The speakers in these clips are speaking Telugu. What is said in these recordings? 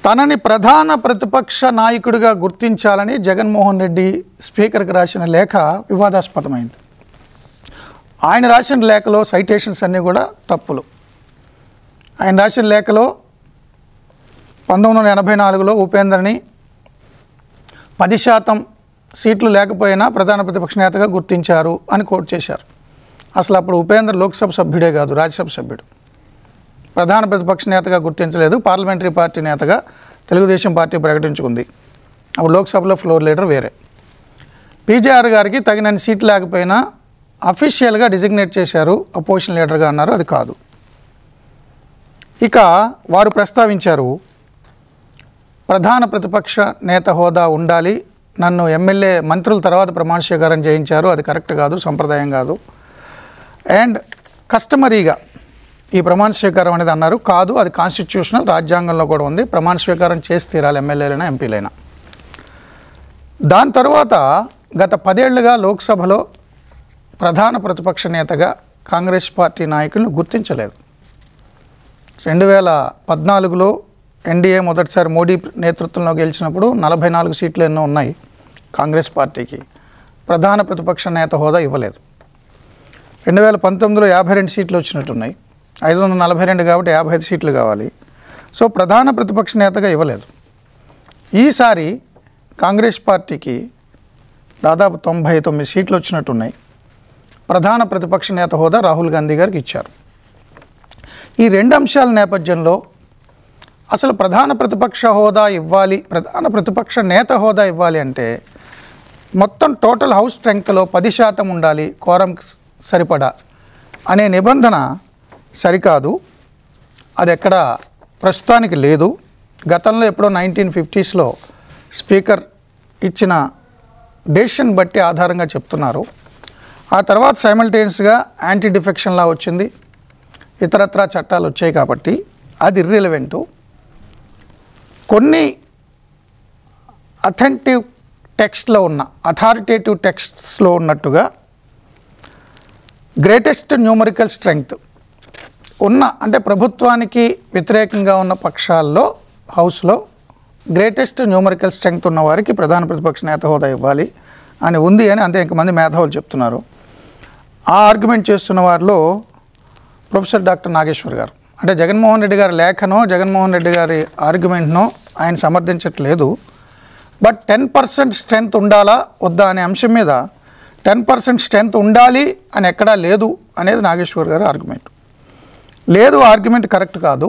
తనని ప్రధాన ప్రతిపక్ష నాయకుడిగా గుర్తించాలని జగన్మోహన్ రెడ్డి స్పీకర్కి రాసిన లేఖ వివాదాస్పదమైంది. ఆయన రాసిన లేఖలో సైటేషన్స్ అన్నీ కూడా తప్పులు. ఆయన రాసిన లేఖలో 1984లో ఉపేంద్రని 10% సీట్లు లేకపోయినా ప్రధాన ప్రతిపక్ష నేతగా గుర్తించారు అని కోట్ చేశారు. అసలు అప్పుడు ఉపేంద్ర లోక్సభ సభ్యుడే కాదు, రాజ్యసభ సభ్యుడు. ప్రధాన ప్రతిపక్ష నేతగా గుర్తించలేదు. పార్లమెంటరీ పార్టీ నేతగా తెలుగుదేశం పార్టీ ప్రకటించుకుంది. అప్పుడు లోక్సభలో ఫ్లోర్ లీడర్ వేరే. పీజేఆర్ గారికి తగినన్ని సీట్లు లేకపోయినా అఫీషియల్గా డిజిగ్నేట్ చేశారు, అపోజిషన్ లీడర్గా అన్నారు. అది కాదు. ఇక వారు ప్రస్తావించారు, ప్రధాన ప్రతిపక్ష నేత హోదా ఉండాలి, నన్ను ఎమ్మెల్యే మంత్రుల తర్వాత ప్రమాణ స్వీకారం చేయించారు, అది కరెక్ట్ కాదు, సంప్రదాయం కాదు. అండ్ కస్టమరీగా ఈ ప్రమాణ స్వీకారం అనేది అన్నారు. కాదు, అది కాన్స్టిట్యూషనల్, రాజ్యాంగంలో కూడా ఉంది, ప్రమాణ స్వీకారం చేసి తీరాలి ఎమ్మెల్యేలైనా ఎంపీలైనా. దాని తర్వాత గత 10 ఏళ్లుగా లోక్సభలో ప్రధాన ప్రతిపక్ష నేతగా కాంగ్రెస్ పార్టీ నాయకులను గుర్తించలేదు. 2014లో ఎన్డీఏ మొదటిసారి మోడీ నేతృత్వంలో గెలిచినప్పుడు 44 సీట్లు ఎన్నో ఉన్నాయి కాంగ్రెస్ పార్టీకి. ప్రధాన ప్రతిపక్ష నేత హోదా ఇవ్వలేదు. 2019లో 52 సీట్లు వచ్చినట్టున్నాయి. 542 కాబట్టి 55 సీట్లు కావాలి. సో ప్రధాన ప్రతిపక్ష నేతగా ఇవ్వలేదు. ఈసారి కాంగ్రెస్ పార్టీకి దాదాపు 99 సీట్లు వచ్చినట్టున్నాయి. ప్రధాన ప్రతిపక్ష నేత హోదా రాహుల్ గాంధీ గారికి ఇచ్చారు. ఈ 2 అంశాల నేపథ్యంలో అసలు ప్రధాన ప్రతిపక్ష హోదా ఇవ్వాలి, ప్రధాన ప్రతిపక్ష నేత హోదా ఇవ్వాలి అంటే మొత్తం టోటల్ హౌస్ స్ట్రెంగ్త్లో 10% ఉండాలి, కోరం సరిపడా అనే నిబంధన సరికాదు. అది ఎక్కడ ప్రస్తుతానికి లేదు. గతంలో ఎప్పుడో 1950స్లో స్పీకర్ ఇచ్చిన డెసిషన్ బట్టి ఆధారంగా చెప్తున్నారు. ఆ తర్వాత సైమల్టేనియస్గా యాంటీ డిఫెక్షన్ లా వచ్చింది, ఇతరత్రా చట్టాలు వచ్చాయి కాబట్టి అది ఇర్రిలవెంటు. కొన్ని అథారిటేటివ్ టెక్స్ట్స్లో ఉన్నట్టుగా గ్రేటెస్ట్ న్యూమరికల్ స్ట్రెంగ్త్ ఉన్న, అంటే ప్రభుత్వానికి వ్యతిరేకంగా ఉన్న పక్షాల్లో హౌస్లో గ్రేటెస్ట్ న్యూమరికల్ స్ట్రెంగ్త్ ఉన్న వారికి ప్రధాన ప్రతిపక్ష నేత హోదా ఇవ్వాలి అని ఉంది అని అంతే ఇంకమంది మేధావులు చెప్తున్నారు. ఆ ఆర్గ్యుమెంట్ చేస్తున్న వారిలో ప్రొఫెసర్ డాక్టర్ నాగేశ్వర్ గారు. అంటే జగన్మోహన్ రెడ్డి గారి లేఖనో జగన్మోహన్ రెడ్డి గారి ఆర్గ్యుమెంట్నో ఆయన సమర్థించట్లేదు. బట్ 10% స్ట్రెంగ్త్ ఉండాలా వద్దా అనే అంశం మీద 10% స్ట్రెంగ్త్ ఉండాలి అని ఎక్కడా లేదు అనేది నాగేశ్వర్ గారి ఆర్గ్యుమెంట్. లేదు, ఆర్గ్యుమెంట్ కరెక్ట్ కాదు.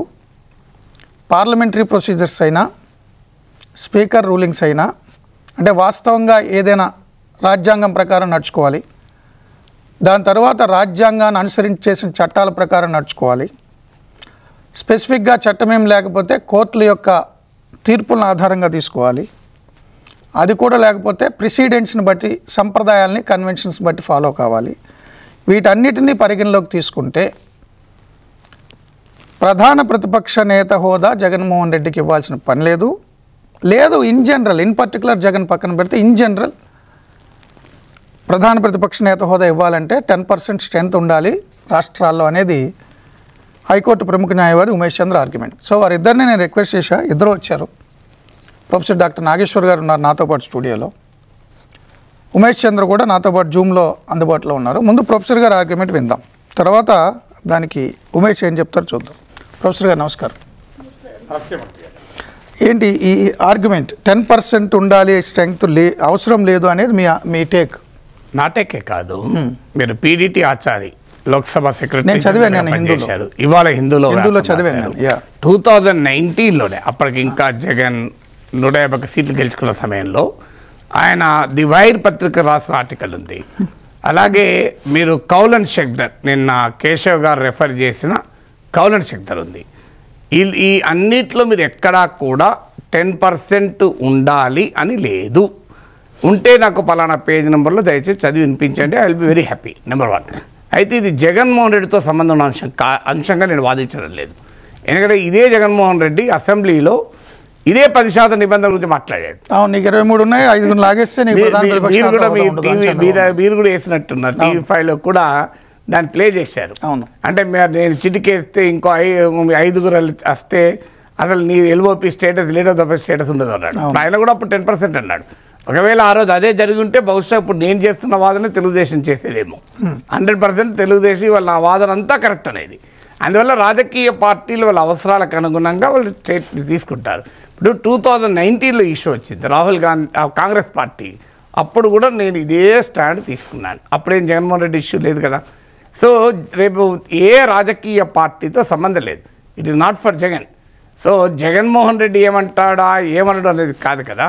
పార్లమెంటరీ ప్రొసీజర్స్ అయినా స్పీకర్ రూలింగ్స్ అయినా, అంటే వాస్తవంగా ఏదైనా రాజ్యాంగం ప్రకారం నడుచుకోవాలి, దాని తర్వాత రాజ్యాంగాన్ని అనుసరించి చేసిన చట్టాల ప్రకారం నడుచుకోవాలి. స్పెసిఫిక్గా చట్టమేం లేకపోతే కోర్టుల యొక్క తీర్పులను ఆధారంగా తీసుకోవాలి. అది కూడా లేకపోతే ప్రిసిడెంట్స్ని బట్టి, సంప్రదాయాల్ని, కన్వెన్షన్స్ బట్టి ఫాలో కావాలి. వీటన్నిటినీ పరిగణలోకి తీసుకుంటే ప్రధాన ప్రతిపక్ష నేత హోదా జగన్మోహన్ రెడ్డికి ఇవ్వాల్సిన పని లేదు. లేదు, in general, in particular Jagan పక్కన పెడితే ఇన్ జనరల్ ప్రధాన ప్రతిపక్ష నేత హోదా ఇవ్వాలంటే 10% స్ట్రెంగ్త్ ఉండాలి రాష్ట్రాల్లో అనేది హైకోర్టు ప్రముఖ న్యాయవాది ఉమేష్ చంద్ర ఆర్గ్యుమెంట్. సో వారిద్దరిని నేను రిక్వెస్ట్ చేశా, ఇద్దరు వచ్చారు. ప్రొఫెసర్ డాక్టర్ నాగేశ్వర్ గారు ఉన్నారు నాతో పాటు స్టూడియోలో, ఉమేష్ చంద్ర కూడా నాతో పాటు జూమ్లో అందుబాటులో ఉన్నారు. ముందు ప్రొఫెసర్ గారు ఆర్గ్యుమెంట్ విందాం, తర్వాత దానికి ఉమేష్ ఏం చెప్తారో చూద్దాం. ప్రొఫెసర్ గారు నమస్కారం. ఏంటి ఈ ఆర్గ్యుమెంట్ 10% ఉండాలి స్ట్రెంగ్త్ అవసరం లేదు అనేది మీ టేక్? నా టేకే కాదు, మీరు పీడీటీ ఆచారి లోక్సభ సెక్రటరీ నేను చదివాను, ఇవాళ హిందూలో చదివాను. 2019లోనే అప్పటికి ఇంకా జగన్ 150 సీట్లు గెలుచుకున్న సమయంలో ఆయన ది వైర్ పత్రిక రాసిన ఆర్టికల్ ఉంది. అలాగే మీరు కౌలన్ షెక్దర్, నిన్న కేశవ్ గారు రెఫర్ చేసిన కౌలన్ షెక్దర్ ఉంది. ఈ అన్నిట్లో మీరు ఎక్కడా కూడా 10% ఉండాలి అని లేదు. ఉంటే నాకు పలానా పేజ్ నెంబర్లో దయచేసి చదివి వినిపించండి, I will be very happy. Number 1. అయితే ఇది జగన్మోహన్ రెడ్డితో సంబంధం ఉన్న అంశంగా నేను వాదించడం లేదు. ఎందుకంటే ఇదే జగన్మోహన్ రెడ్డి అసెంబ్లీలో ఇదే 10% నిబంధనల గురించి మాట్లాడాడు. నీకు 23 ఉన్నాయి, 5 లాగేస్తే మీరు కూడా వేసినట్టున్నారు. టీవీ5లో కూడా దాన్ని ప్లే చేశారు. అవును, అంటే నేను చిటికేస్తే ఇంకో 5 వస్తే అసలు నీ LOP status leader of the status ఉండదు అన్నాడు. ఆయన కూడా అప్పుడు 10% అన్నాడు. ఒకవేళ ఆ రోజు అదే జరిగి ఉంటే బహుశా ఇప్పుడు నేను చేస్తున్న వాదన తెలుగుదేశం చేసేదేమో. 100% తెలుగుదేశం వాళ్ళ నా వాదన అంతా కరెక్ట్ అనేది. అందువల్ల రాజకీయ పార్టీలు వాళ్ళ అవసరాలకు అనుగుణంగా వాళ్ళు స్టేట్ తీసుకుంటారు. ఇప్పుడు 2019లో ఇష్యూ వచ్చింది రాహుల్ గాంధీ కాంగ్రెస్ పార్టీ, అప్పుడు కూడా నేను ఇదే స్టాండ్ తీసుకున్నాను. అప్పుడేం జగన్మోహన్ రెడ్డి ఇష్యూ లేదు కదా. సో రేపు ఏ రాజకీయ పార్టీతో సంబంధం లేదు. It is not for Jagan. So Jaganmohan Reddy ఏమంటాడా ఏమనడం అనేది కాదు కదా.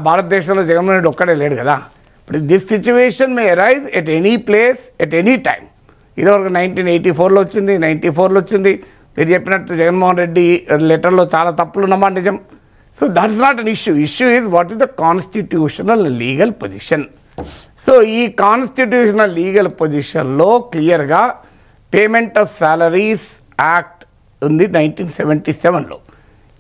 భారతదేశంలో జగన్మోహన్ రెడ్డి ఒక్కడే లేడు కదా. ఇప్పుడు this situation May arise at any place at any time. ఇదివరకు 1984లో వచ్చింది, 94లో వచ్చింది. మీరు చెప్పినట్టు జగన్మోహన్ రెడ్డి లెటర్లో చాలా తప్పులు ఉన్నమాట నిజం. So that's not an issue. Issue is what is the constitutional legal position. So ఈ కాన్స్టిట్యూషనల్ లీగల్ పొజిషన్లో క్లియర్గా పేమెంట్ ఆఫ్ సాలరీస్ యాక్ట్ ఉంది 1977లో.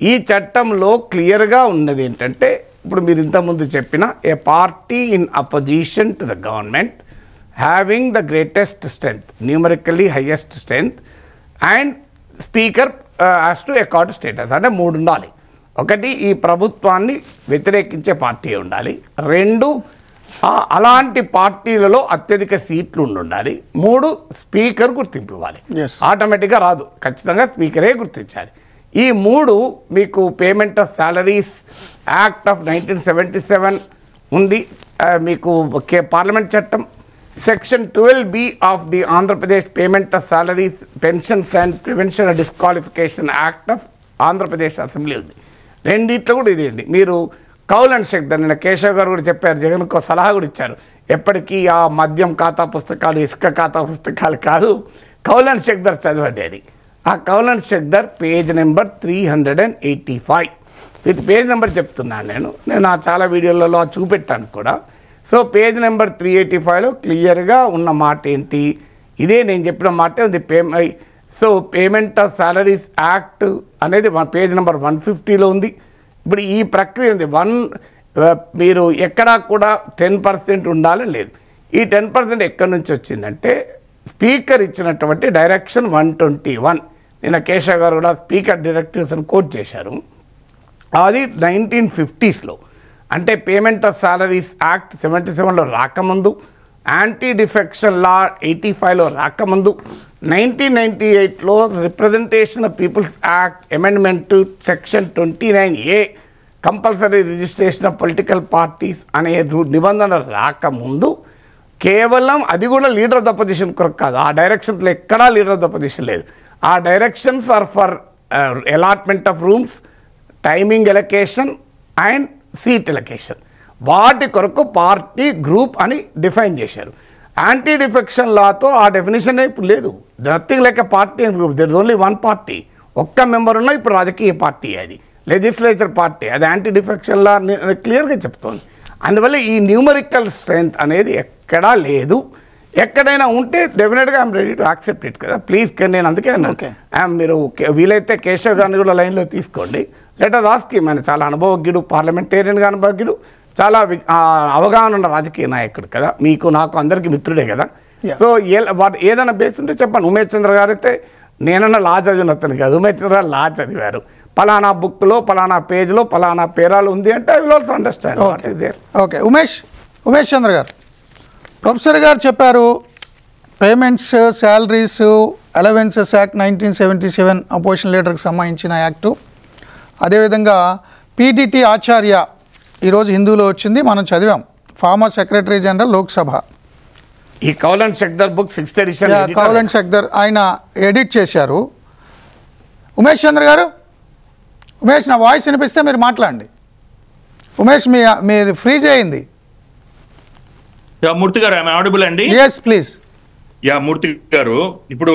ఈ చట్టంలో క్లియర్గా ఉన్నది ఏంటంటే, ఇప్పుడు మీరు ఇంతకుముందు చెప్పిన ఏ party in opposition to the government having the greatest strength, numerically highest strength and speaker has to accord status. అంటే 3 ఉండాలి. ఒకటి, ఈ ప్రభుత్వాన్ని వ్యతిరేకించే పార్టీ ఉండాలి. 2, అలాంటి పార్టీలలో అత్యధిక సీట్లు ఉండాలి. 3, స్పీకర్ గుర్తింపు ఇవ్వాలి. ఆటోమేటిక్గా రాదు, ఖచ్చితంగా స్పీకరే గుర్తించాలి. ఈ 3 మీకు payment of salaries act of 1977 ఉంది. మీకు పార్లమెంట్ చట్టం section 12B of the Andhra Pradesh payment of salaries pensions and prevention and disqualification act of Andhra Pradesh assembly ఉంది. రెండిట్లో కూడా ఇది ఉంది. మీరు కౌల్ అండ్ షెక్, నిన్న కేశవ్ గారు కూడా చెప్పారు, జగన్కు సలహా కూడా ఇచ్చారు. ఎప్పటికీ ఆ మద్యం ఖాతా పుస్తకాలు, ఇసుక ఖాతా పుస్తకాలు కాదు, కౌల్ అండ్ షెక్ దర్ చదవండి అని. ఆ Kaul and Shakdher page number 385 with page number చెప్తున్నాను నేను చాలా వీడియోలలో చూపెట్టాను కూడా. సో పేజ్ నెంబర్ 385లో క్లియర్గా ఉన్న మాట ఏంటి, ఇదే నేను చెప్పిన మాటే ఉంది. So payment of salaries act అనేది పేజ్ నెంబర్ 150లో ఉంది. ఇప్పుడు ఈ ప్రక్రియ ఉంది. మీరు ఎక్కడా కూడా 10% ఉండాలి లేదు. ఈ 10% ఎక్కడి నుంచి వచ్చిందంటే స్పీకర్ ఇచ్చినటువంటి డైరెక్షన్ 121. నిన్న కేశవ్ గారు కూడా స్పీకర్ డైరెక్టివ్స్ అని కోట్ చేశారు. అది 1950స్లో, అంటే పేమెంట్ ఆఫ్ సాలరీస్ యాక్ట్ 77లో రాకముందు, యాంటీ డిఫెక్షన్ లా 85లో రాకముందు, 1998లో representation of peoples act amendment section 29A compulsory registration of political parties అనే నిబంధన రాకముందు కేవలం అది కూడా లీడర్ ఆఫ్ ద పొజిషన్ కొరకు కాదు. ఆ డైరెక్షన్స్లో ఎక్కడా లీడర్ ఆఫ్ ద పొజిషన్ లేదు. ఆ directions are for allotment of rooms, timing allocation and seat allocation. వాటి కొరకు పార్టీ గ్రూప్ అని డిఫైన్ చేశారు. యాంటీ డిఫెక్షన్ లాతో ఆ డెఫినేషన్ ఇప్పుడు లేదు. Nothing like a party and group. There is only 1 party. ఒక్క మెంబర్ ఉన్న ఇప్పుడు రాజకీయ పార్టీ, అది లెజిస్లేచర్ పార్టీ. అది యాంటీ డిఫెక్షన్ లా క్లియర్గా చెప్తోంది. అందువల్ల ఈ న్యూమరికల్ స్ట్రెంగ్త్ అనేది ఎక్కడా లేదు. ఎక్కడైనా ఉంటే డెఫినెట్గా I'm ready to accept it కదా. ప్లీజ్ నేను అందుకే అన్నాను, మీరు వీలైతే కేశవ్ గారిని కూడా లైన్లో తీసుకోండి. Let us ask him. ఆయన చాలా అనుభవజ్ఞుడు, పార్లమెంటేరియన్గా అనుభవజ్ఞుడు, చాలా అవగాహన ఉన్న రాజకీయ నాయకుడు కదా. మీకు నాకు అందరికీ మిత్రుడే కదా. సో ఏదైనా బేస్ ఉంటే చెప్పండి. ఉమేష్ చంద్ర గారు అయితే నేనన్నా లా చదివిన అతను కాదు, ఉమేష్ చంద్ర గారు లా చదివారు. పలానా బుక్లో పలానా పేజ్లో పలానా పేరాలు ఉంది అంటే I will also understand. Okay, Umesh Chandra garu, professor garu చెప్పారు payments, salaries, allowances act 1977 opposition లీడర్కి సంబంధించిన యాక్టు. అదేవిధంగా PDT ఆచార్య ఈరోజు హిందూలో వచ్చింది, మనం చదివాం, ఫార్మర్ సెక్రటరీ జనరల్ లోక్సభ. ఈ Kaul and Shakdher book 6th edition, Kaul and Shakdher ఆయన ఎడిట్ చేశారు. ఉమేష్ చంద్ర గారు, ఉమేష్ నా వాయిస్ వినిపిస్తే మీరు మాట్లాడండి. ఉమేష్ మీ ఫ్రీజ్ అయింది. మూర్తి గారు, ఐఎమ్ ఆడిబుల్ అండి? yes please. మూర్తి గారు, ఇప్పుడు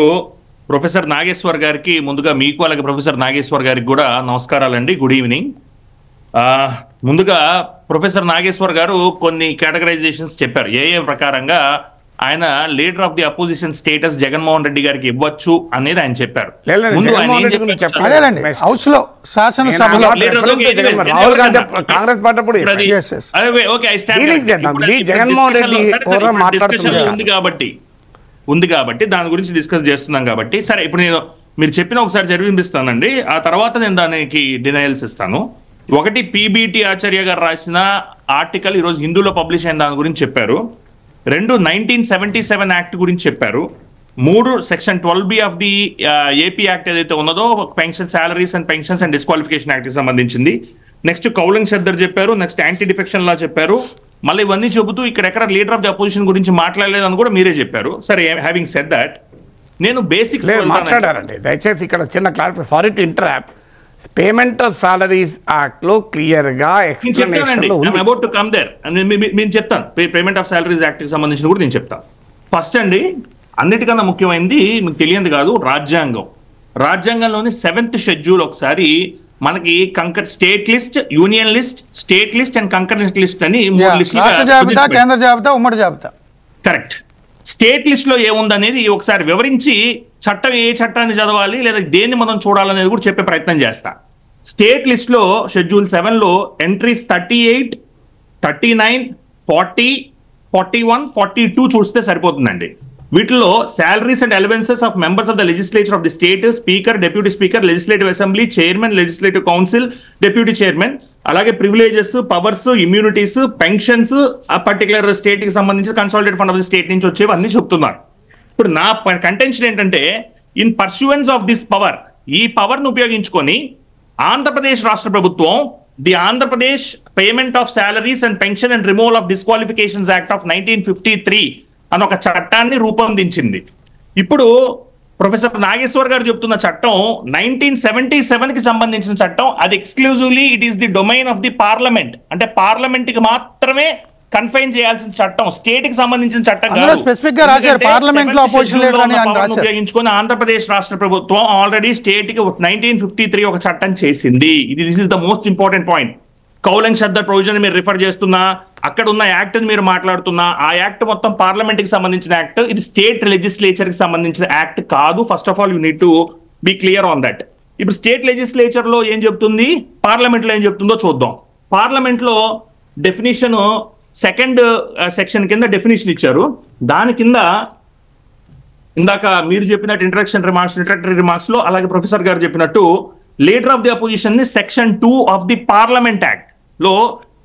ప్రొఫెసర్ నాగేశ్వర్ గారికి ముందుగా మీకు, అలాగే ప్రొఫెసర్ నాగేశ్వర్ గారికి కూడా నమస్కారాలండి. Good evening. ముందుగా ప్రొఫెసర్ నాగేశ్వర్ గారు కొన్ని కేటగరైజేషన్స్ చెప్పారు. ఏ ప్రకారంగా ఆయన leader of the opposition status Jaganmohan Reddy గారికి ఇవ్వచ్చు అనేది ఆయన చెప్పారు. ఉంది కాబట్టి దాని గురించి డిస్కస్ చేస్తున్నాం కాబట్టి, సరే ఇప్పుడు నేను మీరు చెప్పిన ఒకసారి చదివిపిస్తానండి, ఆ తర్వాత నేను దానికి డినయల్స్ ఇస్తాను. ఒకటి, పిబిటి ఆచార్య గారు రాసిన ఆర్టికల్ ఈరోజు హిందూలో పబ్లిష్ అయిన దాని గురించి చెప్పారు. 2, 1977 యాక్ట్ గురించి చెప్పారు. 3, section 12B of the AP act ఏదైతే ఉన్నదో pension salaries and pensions and disqualification act కి సంబంధించింది. నెక్స్ట్ కౌలింగ్ షద్దర్ చెప్పారు. నెక్స్ట్ యాంటీ డిఫెక్షన్ లా చెప్పారు. మళ్ళీ ఇవన్నీ చెబుతూ ఇక్కడెక్కడ లీడర్ ఆఫ్ ది అపోజిషన్ గురించి మాట్లాడలేదని కూడా మీరే చెప్పారు. సరే, హ్యావింగ్ సెడ్ దట్, నేను బేసిక్స్ మాట్లాడారండి. దయచేసి ఇక్కడ చిన్న clarify, sorry to interrupt. Payment of salaries act లో క్లియర్ గా అబౌట్ టు కమ్ దేర్ నేను చెప్తాను. పేమెంట్ ఆఫ్ సాలరీస్ యాక్ట్ కి సంబంధించిన కూడా నేను చెప్తాను. ఫస్ట్ అండి, అన్నిటికన్నా ముఖ్యమైనది మీకు తెలియదు కాదు, రాజ్యాంగంలోని 7th షెడ్యూల్ ఒకసారి మనకి state list, union list, state list and concurrent list అని 3 లిస్టులు, కేంద్ర జాబితా, ఉమ్మడి జాబితా. కరెక్ట్. స్టేట్ లిస్ట్ లో ఏముందనేది ఒకసారి వివరించి చట్టం ఏ చట్టాన్ని చదవాలి లేదా దేన్ని మనం చూడాలనేది కూడా చెప్పే ప్రయత్నం చేస్తా. స్టేట్ లిస్ట్ లో షెడ్యూల్ 7 లో ఎంట్రీస్ 38, 39, 40, 41, 42 చూస్తే సరిపోతుందండి. వీటిలో salaries and allowances of members of the legislature of the state, speaker, deputy speaker, legislative assembly, chairman, legislative council, deputy chairman, అలాగే ప్రివిలేజెస్, పవర్స్, ఇమ్యూనిటీస్, పెన్షన్స్ ఆ పర్టికులర్ స్టేట్ కి సంబంధించి consolidated fund of the state నుంచి వచ్చేవి అన్ని చెప్తున్నారు. ఇప్పుడు నా కంటెన్షన్ ఏంటంటే, ఇన్ పర్సూయెన్స్ ఆఫ్ దిస్ పవర్, ఈ పవర్ ను ఉపయోగించుకొని ఆంధ్రప్రదేశ్ రాష్ట్ర ప్రభుత్వం the Andhra Pradesh payment of salaries and pension and removal of disqualifications act of 1953 అని ఒక చట్టాన్ని రూపొందించింది. ఇప్పుడు ప్రొఫెసర్ నాగేశ్వర్ గారు చెప్తున్న చట్టం 1977 కి సంబంధించిన చట్టం. అది exclusively it is the domain of the parliament. అంటే పార్లమెంట్ కి మాత్రమే కన్ఫైన్ చేయాల్సిన చట్టం, స్టేట్ కి సంబంధించిన చట్టం కాదు. స్పెసిఫిక్ గా రాశారు పార్లమెంట్ లో అపోజిషన్ లీడర్ అని ఉపయోగించుకొని ఆంధ్రప్రదేశ్ రాష్ట్ర ప్రభుత్వం ఆల్రెడీ స్టేట్ కి 1953 ఒక చట్టం చేసింది. This is the most important point. కౌలింగ్ షద్దర్ ప్రొవిజన్ మీరు రిఫర్ చేస్తున్నా, అక్కడ ఉన్న యాక్ట్ మీరు మాట్లాడుతున్నా, ఆ యాక్ట్ మొత్తం పార్లమెంట్ కి సంబంధించిన యాక్ట్, ఇది స్టేట్ లెజిస్లేచర్ కి సంబంధించిన యాక్ట్ కాదు. First of all you need to be clear on that. ఇప్పుడు స్టేట్ లెజిస్లేచర్ లో ఏం చెప్తుంది, పార్లమెంట్ లో ఏం చెప్తుందో చూద్దాం. పార్లమెంట్ లో డెఫినేషన్ 2nd సెక్షన్ కింద డెఫినేషన్ ఇచ్చారు. దాని కింద ఇందాక మీరు చెప్పినట్టు ఇంట్రడక్టరీ రిమార్క్స్ లో, అలాగే ప్రొఫెసర్ గారు చెప్పినట్టు లీడర్ ఆఫ్ ది అపోజిషన్ ని section 2 of the parliament act లో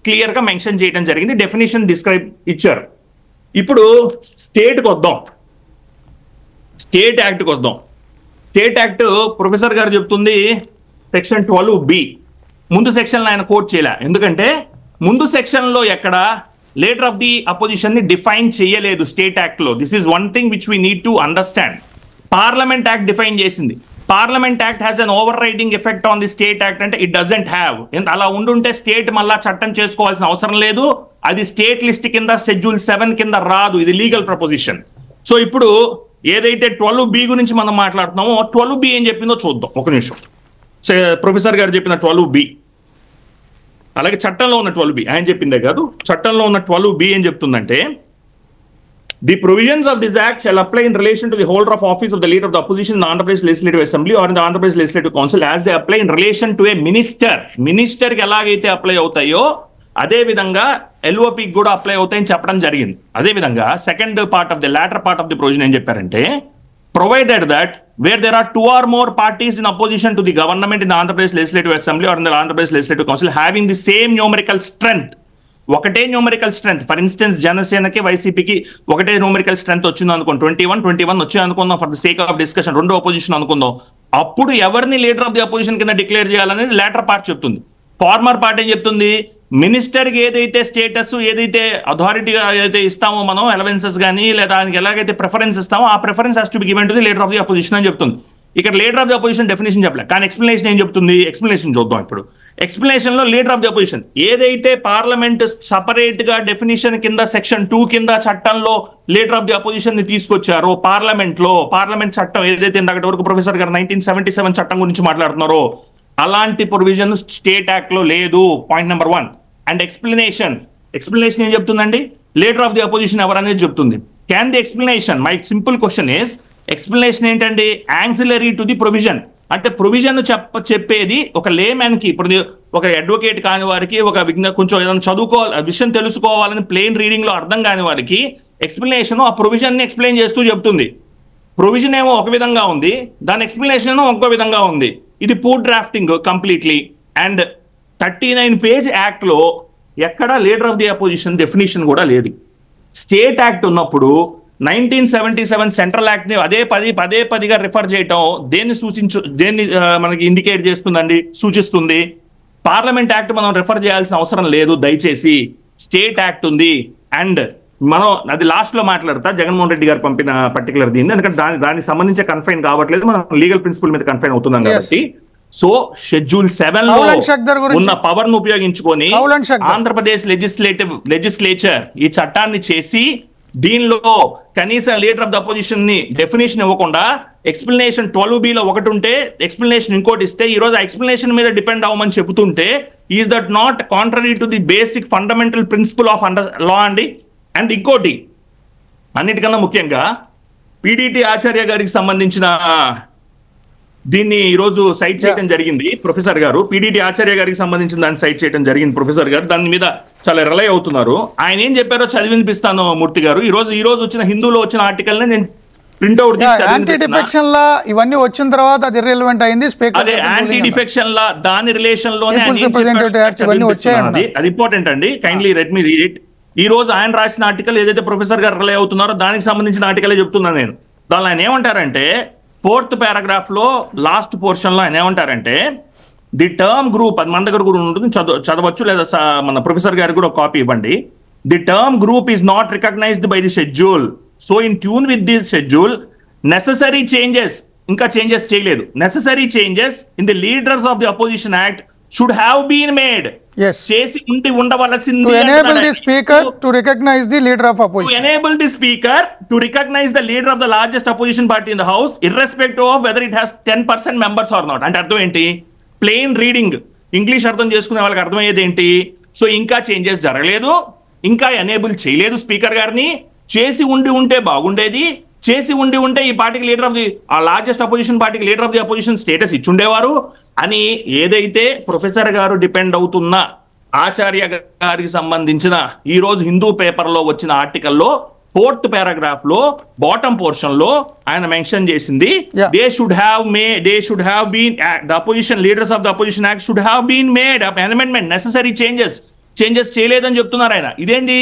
క్లియర్ గా మెన్షన్ చేయడం జరిగింది. డెఫినేషన్ డిస్క్రైబ్ ఇచ్చారు. ఇప్పుడు స్టేట్కి వద్దాం, స్టేట్ యాక్ట్కి వద్దాం. స్టేట్ యాక్ట్ ప్రొఫెసర్ గారు చెప్తుంది సెక్షన్ 12B. ముందు సెక్షన్ ఆయన కోట్ చేయలే, ఎందుకంటే ముందు సెక్షన్ లో ఎక్కడ లీడర్ ఆఫ్ ది అపోజిషన్ ని డిఫైన్ చేయలేదు స్టేట్ యాక్ట్ లో. This is one thing which we need to understand. Parliament act define చేసింది. Parliament act has an overriding effect on the state act అంటే ఇట్ డజంట్ హ్యావ్. అలా ఉండుంటే స్టేట్ మళ్ళా చట్టం చేసుకోవాల్సిన అవసరం లేదు. అది స్టేట్ లిస్ట్ కింద షెడ్యూల్ 7 కింద రాదు. ఇది లీగల్ ప్రపోజిషన్. సో ఇప్పుడు ఏదైతే 12B గురించి మనం మాట్లాడుతున్నామో 12B ఏం చెప్పిందో చూద్దాం ఒక నిమిషం. ప్రొఫెసర్ గారు చెప్పిన 12B, అలాగే చట్టంలో ఉన్న 12B ఆయన చెప్పిందే కాదు, చట్టంలో ఉన్న 12B ఏం చెప్తుందంటే, the provisions of this act shall apply in relation to the holder of office of the leader of the opposition in the Andhra Pradesh Legislative Assembly or in the Andhra Pradesh Legislative Council as they apply in relation to a minister. Minister కి ఎలాగైతే అప్లై అవుతాయో అదే విధంగా LOP కి కూడా అప్లై అవుతాయని చెప్పడం జరిగింది. అదే విధంగా second part of the latter part of the provision ఏం చెప్పారంటే, provided that where there are 2 or more parties in opposition to the government in the Andhra Pradesh Legislative Assembly or in the Andhra Pradesh Legislative Council having the same numerical strength, ఒకటే న్యూమరికల్ స్ట్రెంత్, ఫర్ ఇన్స్టెన్స్ జనసేనకి వైసీపీకి ఒకటే న్యూమరికల్ స్ట్రెంత్ వచ్చింది అనుకోండి, 21 వచ్చింది అనుకుందాం for the sake of discussion, రెండో అపోజిషన్ అనుకుందాం. అప్పుడు ఎవరిని లీడర్ ఆఫ్ ది అపోజిషన్ కింద డిక్లేర్ చేయాలనేది లేటర్ పార్ట్ చెప్తుంది. ఫార్మర్ పార్ట్ ఏం చెప్తుంది, మినిస్టర్కి ఏదైతే స్టేటస్, ఏదైతే అథారిటీగా ఏదైతే ఇస్తామో మనం అలవెన్సెస్ కానీ లేదా దానికి ఎలాగైతే ప్రిఫరెన్స్ ఇస్తామో ఆ preference has to be given to the leader of the opposition అని చెప్తుంది. ఇక్కడ leader of the opposition definition చెప్పలే, కానీ ఎక్స్ప్లెనేషన్ ఏం చెప్తుంది, ఎక్స్ప్లెనేషన్ చూద్దాం. ఇప్పుడు ఎక్స్ప్లెనేషన్ లో లీడర్ ఆఫ్ ది అపోజిషన్ ఏదైతే పార్లమెంట్ సపరేట్ గా డెఫినేషన్ కింద సెక్షన్ 2 కింద చట్టంలో లీడర్ ఆఫ్ ది అపోజిషన్ ని తీసుకొచ్చారో పార్లమెంట్ చట్టం ఏదైతే ఇందాక వరకు ప్రొఫెసర్ గారు 1977 చట్టం గురించి మాట్లాడుతున్నారో అలాంటి ప్రొవిజన్ స్టేట్ యాక్ట్ లో లేదు. Point number 1. అండ్ ఎక్స్ప్లెనేషన్ ఏం చెప్తుందండి, లీడర్ ఆఫ్ ది అపోజిషన్ ఎవరనేది చెప్తుంది. Can the explanation, my simple question is, explanation ఏంటండి, యాన్సిలరీ టు ది ప్రొవిజన్. అంటే ప్రొవిజన్ చెప్పేది ఒక లేమ్యాన్ కి, ఇప్పుడు ఒక అడ్వకేట్ కాని వారికి, ఒక కొంచెం ఏదైనా చదువుకోవాలి, విషయం తెలుసుకోవాలని ప్లెయిన్ రీడింగ్ లో అర్థం కాని వారికి ఎక్స్ప్లెనేషన్ ఆ ప్రొవిజన్ ని ఎక్స్ప్లెయిన్ చేస్తూ చెప్తుంది. ప్రొవిజన్ ఏమో ఒక విధంగా ఉంది, దాని ఎక్స్ప్లెనేషన్ ఏమో ఇంకో విధంగా ఉంది. ఇది poor drafting completely. And 39 page act లో ఎక్కడా leader of the opposition definition కూడా లేదు. స్టేట్ యాక్ట్ ఉన్నప్పుడు 1977 సెంట్రల్ యాక్ట్ ని పదే పదిగా రిఫర్ చేయటం దేన్ని మనకి ఇండికేట్ చేస్తుందండి, సూచిస్తుంది. పార్లమెంట్ యాక్ట్ మనం రిఫర్ చేయాల్సిన అవసరం లేదు దయచేసి. స్టేట్ యాక్ట్ ఉంది. అండ్ మనం అది లాస్ట్ లో మాట్లాడతా, జగన్మోహన్ రెడ్డి గారు పంపిన పర్టికులర్ దీన్ని, ఎందుకంటే దానికి సంబంధించి కన్ఫైన్ కావట్లేదు, మనం లీగల్ ప్రిన్సిపల్ మీద కన్ఫైన్ అవుతున్నాం కాబట్టి. సో షెడ్యూల్ 7 లో ఉన్న పవర్ ను ఉపయోగించుకొని ఆంధ్రప్రదేశ్ లెజిస్లేచర్ ఈ చట్టాన్ని చేసి దీనిలో కనీసం లీడర్ ఆఫ్ ద అపోజిషన్ ని డెఫినేషన్ ఇవ్వకుండా ఎక్స్ప్లెనేషన్ 12B లో ఒకటి ఉంటే ఎక్స్ప్లెనేషన్ ఇంకోటి ఇస్తే, ఈ రోజు ఆ ఎక్స్ప్లెనేషన్ మీద డిపెండ్ అవ్వమని చెబుతుంటే, is that not contrary to the basic fundamental principal of law అండి? అండ్ ఇంకోటి అన్నిటికన్నా ముఖ్యంగా PDT ఆచార్య గారికి సంబంధించిన దీన్ని ఈరోజు సైట్ చేయడం జరిగింది ప్రొఫెసర్ గారు. PDT ఆచార్య గారికి సంబంధించిన దాన్ని సైట్ చేయడం జరిగింది ప్రొఫెసర్ గారు. దాని మీద చాలా రిలై అవుతున్నారు. ఆయన ఏం చెప్పారో చదివినిపిస్తాను మూర్తి గారు. ఈ రోజు వచ్చిన హిందూలో వచ్చిన ఆర్టికల్ ని నేను ప్రింట్అవుట్ యాంటీ డిఫెక్షన్ లా ఇవన్నీ వచ్చిన తర్వాత అది ఇర్రెలెవెంట్ అయింది. అదే యాంటీ డిఫెక్షన్ లా దాని రిలేషన్ లోనే అది ఇంపార్టెంట్ అండి. Kindly let me read it. ఈ రోజు ఆయన రాసిన ఆర్టికల్ ఏదైతే ప్రొఫెసర్ గారు రిలై అవుతున్నారో దానికి సంబంధించిన ఆర్టికలే చెప్తున్నాను నేను. దానిలో ఆయన ఏమంటారంటే 4th పారాగ్రాఫ్ లో లాస్ట్ పోర్షన్ లో ఆయన ఏమంటారంటే, ది టర్మ్ గ్రూప్, అది మన దగ్గర కూడా ఉంటుంది, చదవచ్చు, లేదా మన ప్రొఫెసర్ గారికి కూడా ఒక కాపీ ఇవ్వండి. The term group is not recognized by the schedule. So in tune with the schedule necessary changes, ఇంకా చేంజెస్ చేయలేదు, necessary changes in the leaders of the opposition act should have been made. Yes. చేసి ఉండి ఉండవలసింది. To enable the speaker to recognize the leader of opposition. To enable the speaker to recognize the leader of the largest opposition party in the house, irrespective of whether it has 10% members or not. అంటే అర్థం ఏంటి? ప్లెయిన్ రీడింగ్, ఇంగ్లీష్ అర్థం చేసుకునే వాళ్ళకి అర్థమయ్యేది ఏంటి? సో ఇంకా చేంజెస్ జరగలేదు, ఇంకా ఎనేబుల్ చేయలేదు స్పీకర్ గారిని. చేసి ఉంటే బాగుండేది, చేసి ఉంటే ఈ పార్టీకి leader of the largest opposition పార్టీకి leader of the opposition status ఇచ్చుండేవారు అని ఏదైతే ప్రొఫెసర్ గారు డిపెండ్ అవుతున్న ఆచార్య గారికి సంబంధించిన ఈ రోజు హిందూ పేపర్ లో వచ్చిన ఆర్టికల్లో 4th పారాగ్రాఫ్ లో బాటమ్ పోర్షన్ లో ఆయన మెన్షన్ చేసింది, they should have been the opposition leaders of the opposition act should have been made amendment necessary changes చేయలేదని చెప్తున్నారు ఆయన. ఇదేంటి?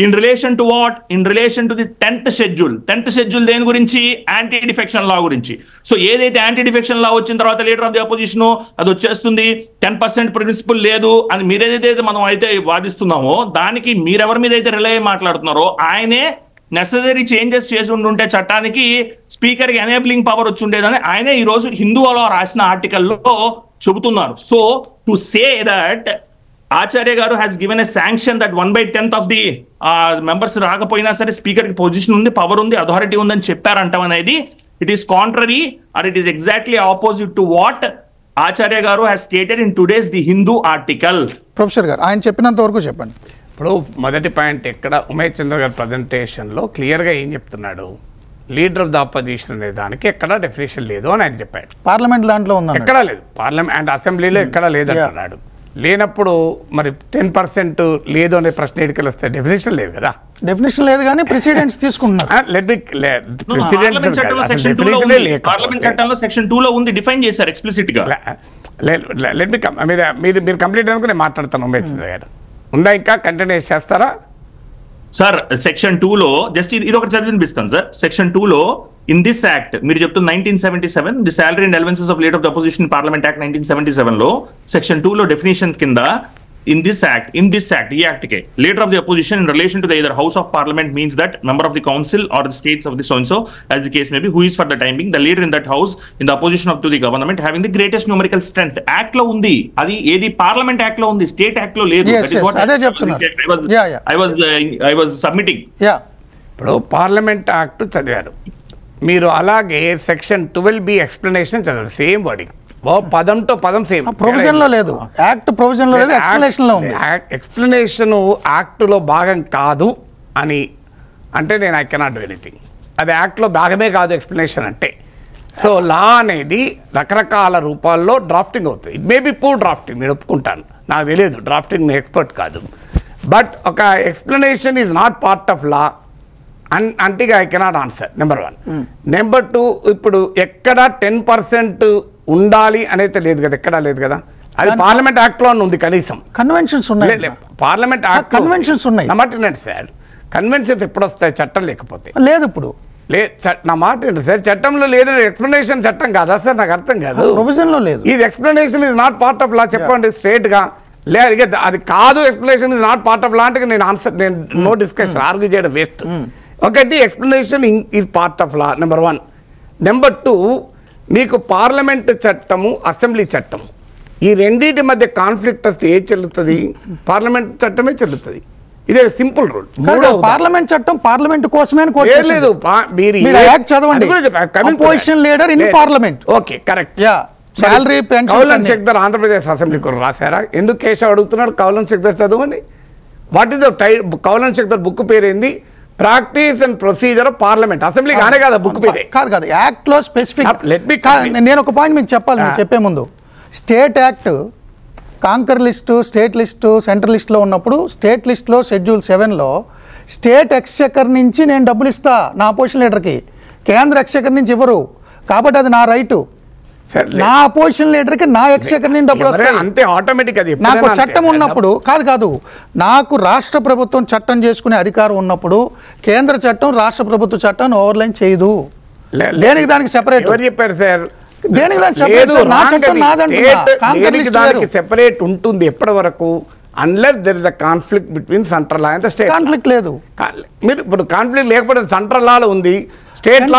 In relation to what? In relation to the 10th schedule దేని గురించి? యాంటీ డిఫెక్షన్ లా గురించి. సో ఏదైతే యాంటీ డిఫెక్షన్ లా వచ్చిన తర్వాత లీడర్ ఆఫ్ ది అపోజిషన్ అది వచ్చేస్తుంది, 10% ప్రిన్సిపల్ లేదు అని మీరేదైతే మనం అయితే వాదిస్తున్నామో, దానికి మీరెవరి మీద అయితే రిలే మాట్లాడుతున్నారో ఆయనే నెసరీ చేంజెస్ చేసి ఉంటే చట్టానికి స్పీకర్కి ఎనేబులింగ్ పవర్ వచ్చి ఉండేదని ఆయనే ఈ రోజు హిందూలో రాసిన ఆర్టికల్లో చెబుతున్నారు. సో టు సే దట్ ఆచార్య గారు has given a sanction that 1/10 of the members రాకపోయినా సరే స్పీకర్ కి పొజిషన్ ఉంది, పవర్ ఉంది, అథారిటీ ఉందని చెప్పారంటాం అనేది it is contrary or it is exactly opposite to what Acharya గారు has stated in today's the Hindu article. Professor గారు ఆయన చెప్పినంత వరకు చెప్పండి. ఇప్పుడు మొదటి పాయింట్ ఎక్కడ ఉమేష్ చంద్ర గారి ప్రజెంటేషన్లో క్లియర్గా ఏం చెప్తున్నాడు? లీడర్ ఆఫ్ ద అపోజిషన్ అనే దానికి ఎక్కడా డెఫినేషన్ లేదు అని ఆయన చెప్పాడు. పార్లమెంట్ దాంట్లో ఉంది, ఎక్కడా లేదు. పార్లమెంట్ అండ్ అసెంబ్లీలో ఎక్కడా లేదు అంటున్నాడు. లేనప్పుడు మరి 10% లేదు అనే ప్రశ్న ఎడికలు వస్తే డెఫినేషన్ లేదు కదా? డెఫినేషన్ లేదు కానీ ప్రెసిడెంట్స్ తీసుకుంటున్నారు. సెక్షన్ 2 లో ఉంది, డిఫైన్ చేశారు ఎక్స్ప్లిసిట్ గా. మీరు కంప్లీట్ అనుకుని మాట్లాడతాను ఉమేష్ చంద్ర గారు. ఉందా ఇంకా కంటిన్యూ చేస్తారా సార్? సెక్షన్ 2 లో జస్ట్ ఇది ఒకటి చదివినిపిస్తాను సార్. సెక్షన్ 2 లో ఇన్ దిస్ యాక్ట్ మీరు చెప్తున్న 1977 the salary and allowances of leader of the opposition parliament act 1977 లో సెక్షన్ 2 లో డెఫినేషన్ కింద in this act ఈ యాక్ట్ కే leader of the opposition in relation to the either house of parliament means that member of the council or the states of the so and so as the case may be who is for the time being the leader in that house in the opposition of to the government having the greatest numerical strength. Act లో ఉంది అది, ఏది పార్లమెంట్ యాక్ట్ లో ఉంది, స్టేట్ యాక్ట్ లో లేదు. అదే చెప్తున్నారు. I was submitting. ఇప్పుడు పార్లమెంట్ యాక్ట్ చదివారు మీరు, అలాగే సెక్షన్ 12B ఎక్స్ప్లెనేషన్ చదివారు, సేమ్ వర్డింగ్, పదం టు పదం సేమ్. ప్రొవిజన్ లో లేదు, యాక్ట్ ప్రొవిజన్ లో లేదు, ఎక్స్ప్లెనేషన్ లో ఉంది. ఎక్స్ప్లెనేషన్ యాక్ట్ లో భాగం కాదు అని అంటే నేను ఐ కెనాట్ డూ ఎనీథింగ్. అది యాక్ట్ లో భాగమే కాదు ఎక్స్ప్లెనేషన్ అంటే. సో లా అనేది రకరకాల రూపాల్లో డ్రాఫ్టింగ్ అవుతుంది. It may be poor drafting, నేను ఒప్పుకుంటాను, నాకు తెలియదు, డ్రాఫ్టింగ్ ఎక్స్పర్ట్ కాదు. బట్ ఒక explanation is not part of law అంటే I cannot answer number 1. Number 2, ఇప్పుడు ఎక్కడ 10% ఉండాలి అనేది లేదు కదా, ఎక్కడా లేదు కదా. అది పార్లమెంట్ యాక్ట్ లో ఉంది. కనీసం కన్వెన్షన్స్ ఉన్నాయి, పార్లమెంట్ యాక్ట్ కన్వెన్షన్స్ ఉన్నాయి. నా మాట ఏంటంటే సార్, కన్వెన్షన్స్ ఎప్పుడు వస్తాయి చట్టం లేకపోతే? లేదు ఇప్పుడు నా మాట ఏంటి సార్, చట్టంలో లేదని ఎక్స్ప్లెనేషన్ చట్టం కాదా సార్? నాకు అర్థం కాదు. ప్రొవిజన్ లో లేదు. ఇది explanation is not part of లా. చెప్పండి స్ట్రేట్ గా. లేదు అది కాదు, explanation is not part of law అంటే నేను ఆన్సర్, నేను నో డిస్కషన్, ఆర్గ్యూ చేయడం వేస్ట్. ఒకటి, explanation is part of law, number 1. Number 2, మీకు పార్లమెంట్ చట్టము, అసెంబ్లీ చట్టము, ఈ రెండింటి మధ్య కాన్ఫ్లిక్ట్ వస్తే ఏ చెల్లుతుంది? పార్లమెంట్ చట్టమే చెల్లుతుంది. ఇదే సింపుల్ రూల్. పార్లమెంట్ చట్టం పార్లమెంట్ కోసమే లేదు. Okay, correct. Salary కౌలన్ Shakdher Andhra Pradesh అసెంబ్లీకి రాశారా? ఎందుకు కేసు అడుగుతున్నాడు? కౌలన్ శక్దర్ చదవని. What is the కౌలన్ Shakdher book పేరు ఏంది? Practice and procedure of parliament. Assembly కానే కదా బుక్ పేరే. కాదు యాక్ట్ లో స్పెసిఫిక్. నేను ఒక పాయింట్ మీకు చెప్పాలి, నేను చెప్పే ముందు. State act concurrent list, state list, central లిస్టులో ఉన్నప్పుడు స్టేట్ లిస్టులో షెడ్యూల్ 7లో స్టేట్ ఎక్స్చెకర్ నుంచి నేను డబ్బులు ఇస్తా నా అపోజిషన్ లీడర్కి, కేంద్ర ఎక్స్చెకర్ నుంచి ఇవ్వరు. కాబట్టి అది నా రైటు. నా అపోజిషన్ లీడర్కి నా ఎక్స్చెకర్ నుంచి డబ్బులు వస్తాయి అంతే, ఆటోమేటిక్. అది నాకు చట్టం ఉన్నప్పుడు కాదు నాకు రాష్ట్ర ప్రభుత్వం చట్టం చేసుకునే అధికారం ఉన్నప్పుడు కేంద్ర చట్టం రాష్ట్ర ప్రభుత్వ చట్టాన్ని ఓవర్లైన్ చేయదు. దేనికి దానికి సెపరేట్. ఎవరు చెప్పారు సార్? దానికి సెపరేట్ ఉంటుంది ఎప్పటి వరకు? Unless there is a conflict between central law and state. Conflict లేదు. మీరు ఇప్పుడు కాన్ఫ్లిక్ట్ లేకపోతే సెంట్రల్ లాలో ఉంది, స్టేట్ లా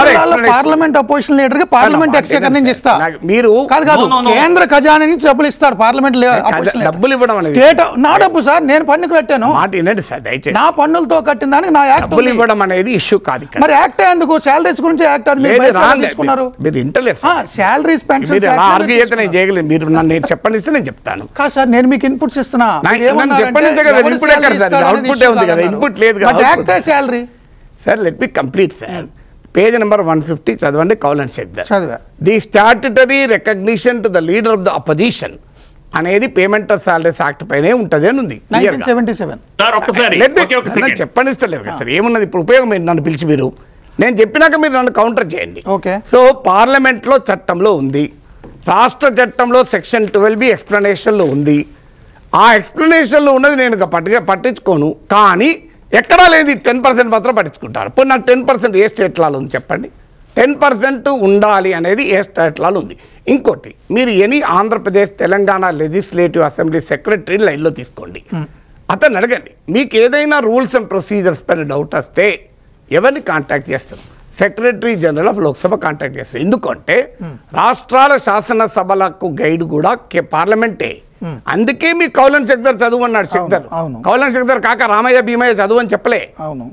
పార్లమెంట్ అపోజిషన్ లీడర్ కి పార్లమెంట్ ఎక్స్చెకర్ నుంచి ఇస్తా. మీరు కాదు కేంద్ర ఖజానా నుంచి డబ్బులు ఇస్తారు పార్లమెంట్. డబ్బులు ఇవ్వడం అనేది స్టేట్ నా డబ్బు సార్, నేను పన్నుకు కట్టాను. మాట ఏంటంటే సార్, దయచేసి నా పన్నులతో కట్టిన దానికి నా యాక్ట్ డబ్బులు ఇవ్వడం అనేది ఇష్యూ కాదు. మరి యాక్ట్ ఎందుకు? శాలరీస్ గురించి యాక్ట్ తీసుకున్నారు. మీరు ఇంటర్లేదు శాలరీస్ పెన్షన్ ఆర్గ్యూ చేస్తే నేను చేయగలేదు. మీరు నన్ను చెప్పనిస్తే నేను చెప్తాను. కాదు సార్, నేను మీకు ఇన్పుట్స్ ఇస్తున్నా. చెప్పనిస్తే కదా ఇన్పుట్ ఎక్కడ సార్? అవుట్పుట్ ఉంది కదా, ఇన్పుట్ లేదు కదా. Act salary sir, let me complete sir. Page number 150 చదవండి. కౌలన్ శక్దర్ చదివా. The statutory recognition to the leader of the opposition అనేది పేమెంట్ ఆఫ్ సాలరీస్ యాక్ట్ పైనే ఉంటుంది అని ఉంది. 1977. చెప్పనిస్తలేదు కదా సార్, ఏమున్నది ఇప్పుడు ఉపయోగం ఏంటి? నన్ను పిలిచి మీరు నేను చెప్పినాక మీరు నన్ను కౌంటర్ చేయండి. ఓకే. సో పార్లమెంట్లో చట్టంలో ఉంది, రాష్ట్ర చట్టంలో సెక్షన్ 12B ఎక్స్ప్లెనేషన్లో ఉంది. ఆ ఎక్స్ప్లెనేషన్లో ఉన్నది నేను పట్టించుకోను, కానీ ఎక్కడా లేదు 10% మాత్రం పట్టించుకుంటారు. ఇప్పుడు నాకు 10% ఏ స్టేట్ లాలో ఉంది చెప్పండి? 10% ఉండాలి అనేది ఏ స్టేట్ లాలో ఉంది. ఇంకోటి, మీరు any Andhra Pradesh Telangana legislative assembly secretary లైన్లో తీసుకోండి, అతను అడగండి. మీకు ఏదైనా రూల్స్ అండ్ ప్రొసీజర్స్ పైన డౌట్ వస్తే ఎవరిని కాంటాక్ట్ చేస్తారు? Secretary general of Lok Sabha contact చేస్తారు. ఎందుకంటే రాష్ట్రాల శాసనసభలకు గైడ్ కూడా పార్లమెంటే. అందుకే మీ కౌలన్ శక్దర్ చదువు అన్నాడు. శక్దర్ కౌలన్ శక్దర్ కాక రామయ్య భీమయ్య చదువు అని చెప్పలే.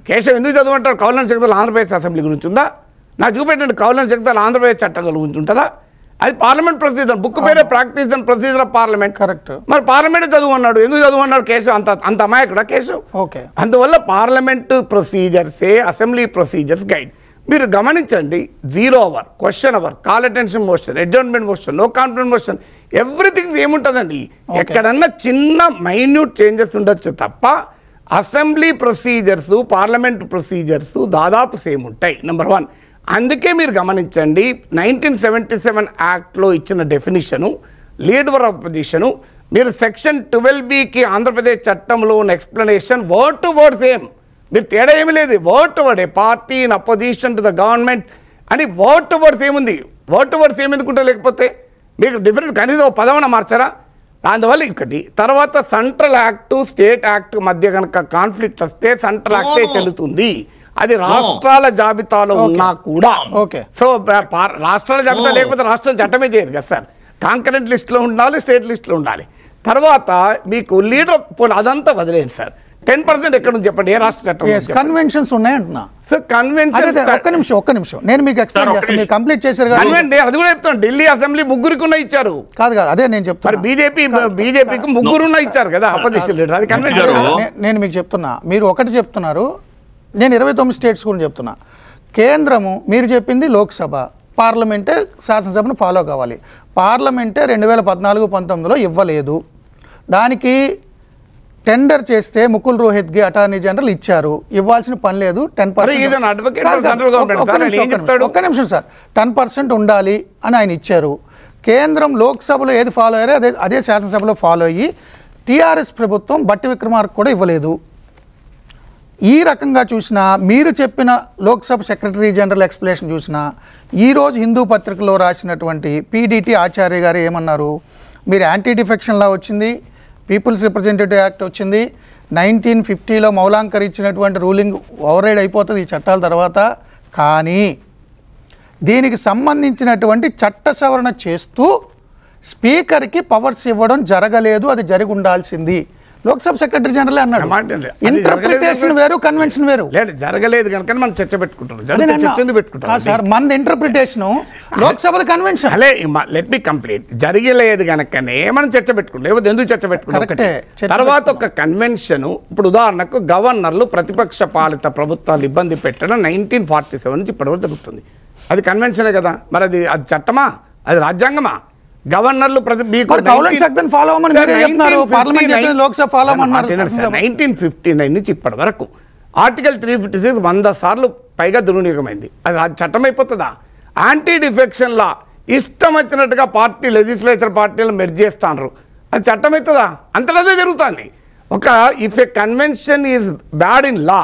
కేశవ్ ఎందుకు చదువు అంటారు? కౌలన్ శక్దర్ ఆంధ్రప్రదేశ్ అసెంబ్లీ గురించి ఉందా? నాకు చూపెట్టండి. కౌలన్ శక్దర్ ఆంధ్రప్రదేశ్ చట్టం గురించి ఉంటుందా? అది పార్లమెంట్ ప్రొసీజర్. బుక్ పేరే practice and procedure of parliament. Correct. మరి పార్లమెంట్ చదువు అన్నాడు. ఎందుకు చదువు అన్నాడు కేశవ్? అంత అమాయకుడా కేశవ్? ఓకే. అందువల్ల పార్లమెంట్ ప్రొసీజర్సే అసెంబ్లీ ప్రొసీజర్స్ గైడ్. మీరు గమనించండి, 0 hour, question hour, call attention motion, adjournment motion, no confidence motion, everything ఏముంటుందండి? ఎక్కడన్నా చిన్న మైన్యూట్ చేంజెస్ ఉండొచ్చు తప్ప అసెంబ్లీ ప్రొసీజర్స్ పార్లమెంట్ ప్రొసీజర్స్ దాదాపు సేమ్ ఉంటాయి. నెంబర్ 1. అందుకే మీరు గమనించండి, 1977 యాక్ట్లో ఇచ్చిన డెఫినిషను లీడర్ ఆఫ్ అపోజిషను, మీరు సెక్షన్ 12Bకి ఆంధ్రప్రదేశ్ చట్టంలో ఉన్న explanation word to word same. మీరు తేడా ఏమి లేదు. Word to word, A party in opposition to the government అని వర్డ్ టు వర్డ్ సేమ్ ఉంది. వర్డ్ టు వర్డ్ సేమ్ ఎందుకుంటే లేకపోతే మీకు డిఫరెంట్ కనీసం పదవన మార్చారా? అందువల్ల ఒకటి. తర్వాత సెంట్రల్ యాక్ట్ స్టేట్ యాక్ట్ మధ్య కనుక కాన్ఫ్లిక్ట్ వస్తే సెంట్రల్ యాక్టే చెల్లుతుంది. అది రాష్ట్రాల జాబితాలో ఉన్నా కూడా. సో రాష్ట్రాల జాబితా లేకపోతే రాష్ట్రం చట్టమే చేయదు కదా సార్. కాంకరెంట్ లిస్ట్లో ఉండాలి, స్టేట్ లిస్ట్లో ఉండాలి. తర్వాత మీకు లీడర్ అదంతా వదిలేదు సార్. 10% ఎక్కడ ఉంది చెప్పండి? ఏ రాష్ట్ర చట్టం? కన్వెన్షన్స్ ఉన్నాయంటున్నా. సార్ కన్వెన్షన్ ఒక్క నిమిషం నేను మీకు ఎక్స్ప్లెయిన్ చేస్తాను. మీరు కంప్లీట్ చేశారు కదా. అది కూడా చెప్తాను. ఢిల్లీ అసెంబ్లీ 3 ఇచ్చారు. కాదు అదే నేను చెప్తాను. బీజేపీకి 3 ఇచ్చారు కదా అపోజిషన్ లీడర్. అది కన్వెన్షన్. నేను మీకు చెప్తున్నా, మీరు ఒకటి చెప్తున్నారు, నేను 29 స్టేట్స్ గురించి చెప్తున్నా. కేంద్రము మీరు చెప్పింది లోక్సభ, పార్లమెంటే శాసనసభను ఫాలో కావాలి. పార్లమెంటే 2014-19లో ఇవ్వలేదు. దానికి టెండర్ చేస్తే ముకుల్ రోహిత్కి అటార్నీ జనరల్ ఇచ్చారు, ఇవ్వాల్సిన పని లేదు. 10% ఒక్క నిమిషం సార్, 10% ఉండాలి అని ఆయన ఇచ్చారు. కేంద్రం లోక్సభలో ఏది ఫాలో అయ్యారో అదే శాసనసభలో ఫాలో అయ్యి టీఆర్ఎస్ ప్రభుత్వం బట్టి విక్రమార్క కూడా ఇవ్వలేదు. ఈ రకంగా చూసినా, మీరు చెప్పిన లోక్సభ సెక్రటరీ జనరల్ ఎక్స్ప్లెనేషన్ చూసినా, ఈరోజు హిందూ పత్రికలో రాసినటువంటి పీడీటీ ఆచార్య గారు ఏమన్నారు, మీరు యాంటీ డిఫెక్షన్ లా వచ్చింది, పీపుల్స్ రిప్రజెంటేటివ్ యాక్ట్ వచ్చింది, 1950లో మౌలాంకర్ ఇచ్చినటువంటి రూలింగ్ ఓవర్రైడ్ అయిపోతుంది ఈ చట్టాల తర్వాత, కానీ దీనికి సంబంధించినటువంటి చట్ట సవరణ చేస్తూ స్పీకర్కి పవర్స్ ఇవ్వడం జరగలేదు, అది జరిగి ఉండాల్సింది. లోక్సభ సెక్రటరీ జనరల్ అన్నాడు. ఇంటర్ప్రిటేషన్ వేరు, కన్వెన్షన్ వేరు. లేదు, జరగలేదు కనుక మనం చర్చ పెట్టుకుంటున్నాం సార్. మన ఇంటర్ప్రిటేషన్, లోక్సభ కన్వెన్షన్. అలే, లెట్ మీ కంప్లీట్. జరగలేదు కనుకనే మనం చర్చ పెట్టుకుంటాం, లేకపోతే ఎందుకు చర్చ పెట్టుకుంటాం? తర్వాత ఒక కన్వెన్షన్, ఇప్పుడు ఉదాహరణకు గవర్నర్లు ప్రతిపక్ష పాలిత ప్రభుత్వాలు ఇబ్బంది పెట్టడం 1947 నుంచి ఇప్పటివరకు జరుగుతుంది. అది కన్వెన్షనే కదా, మరి అది చట్టమా, అది రాజ్యాంగమా? గవర్నర్లు మీకు 1959 నుంచి ఇప్పటి వరకు ఆర్టికల్ 356 100 సార్లు పైగా దుర్వినియోగమైంది. అది చట్టం అయిపోతుందా? యాంటీ డిఫెక్షన్ లా ఇష్టం వచ్చినట్టుగా లెజిస్లేచర్ పార్టీలు మెర్జ్ చేస్తాను, అది చట్టం అవుతుందా? అంతటదే జరుగుతుంది. ఒక if A convention is bad in law,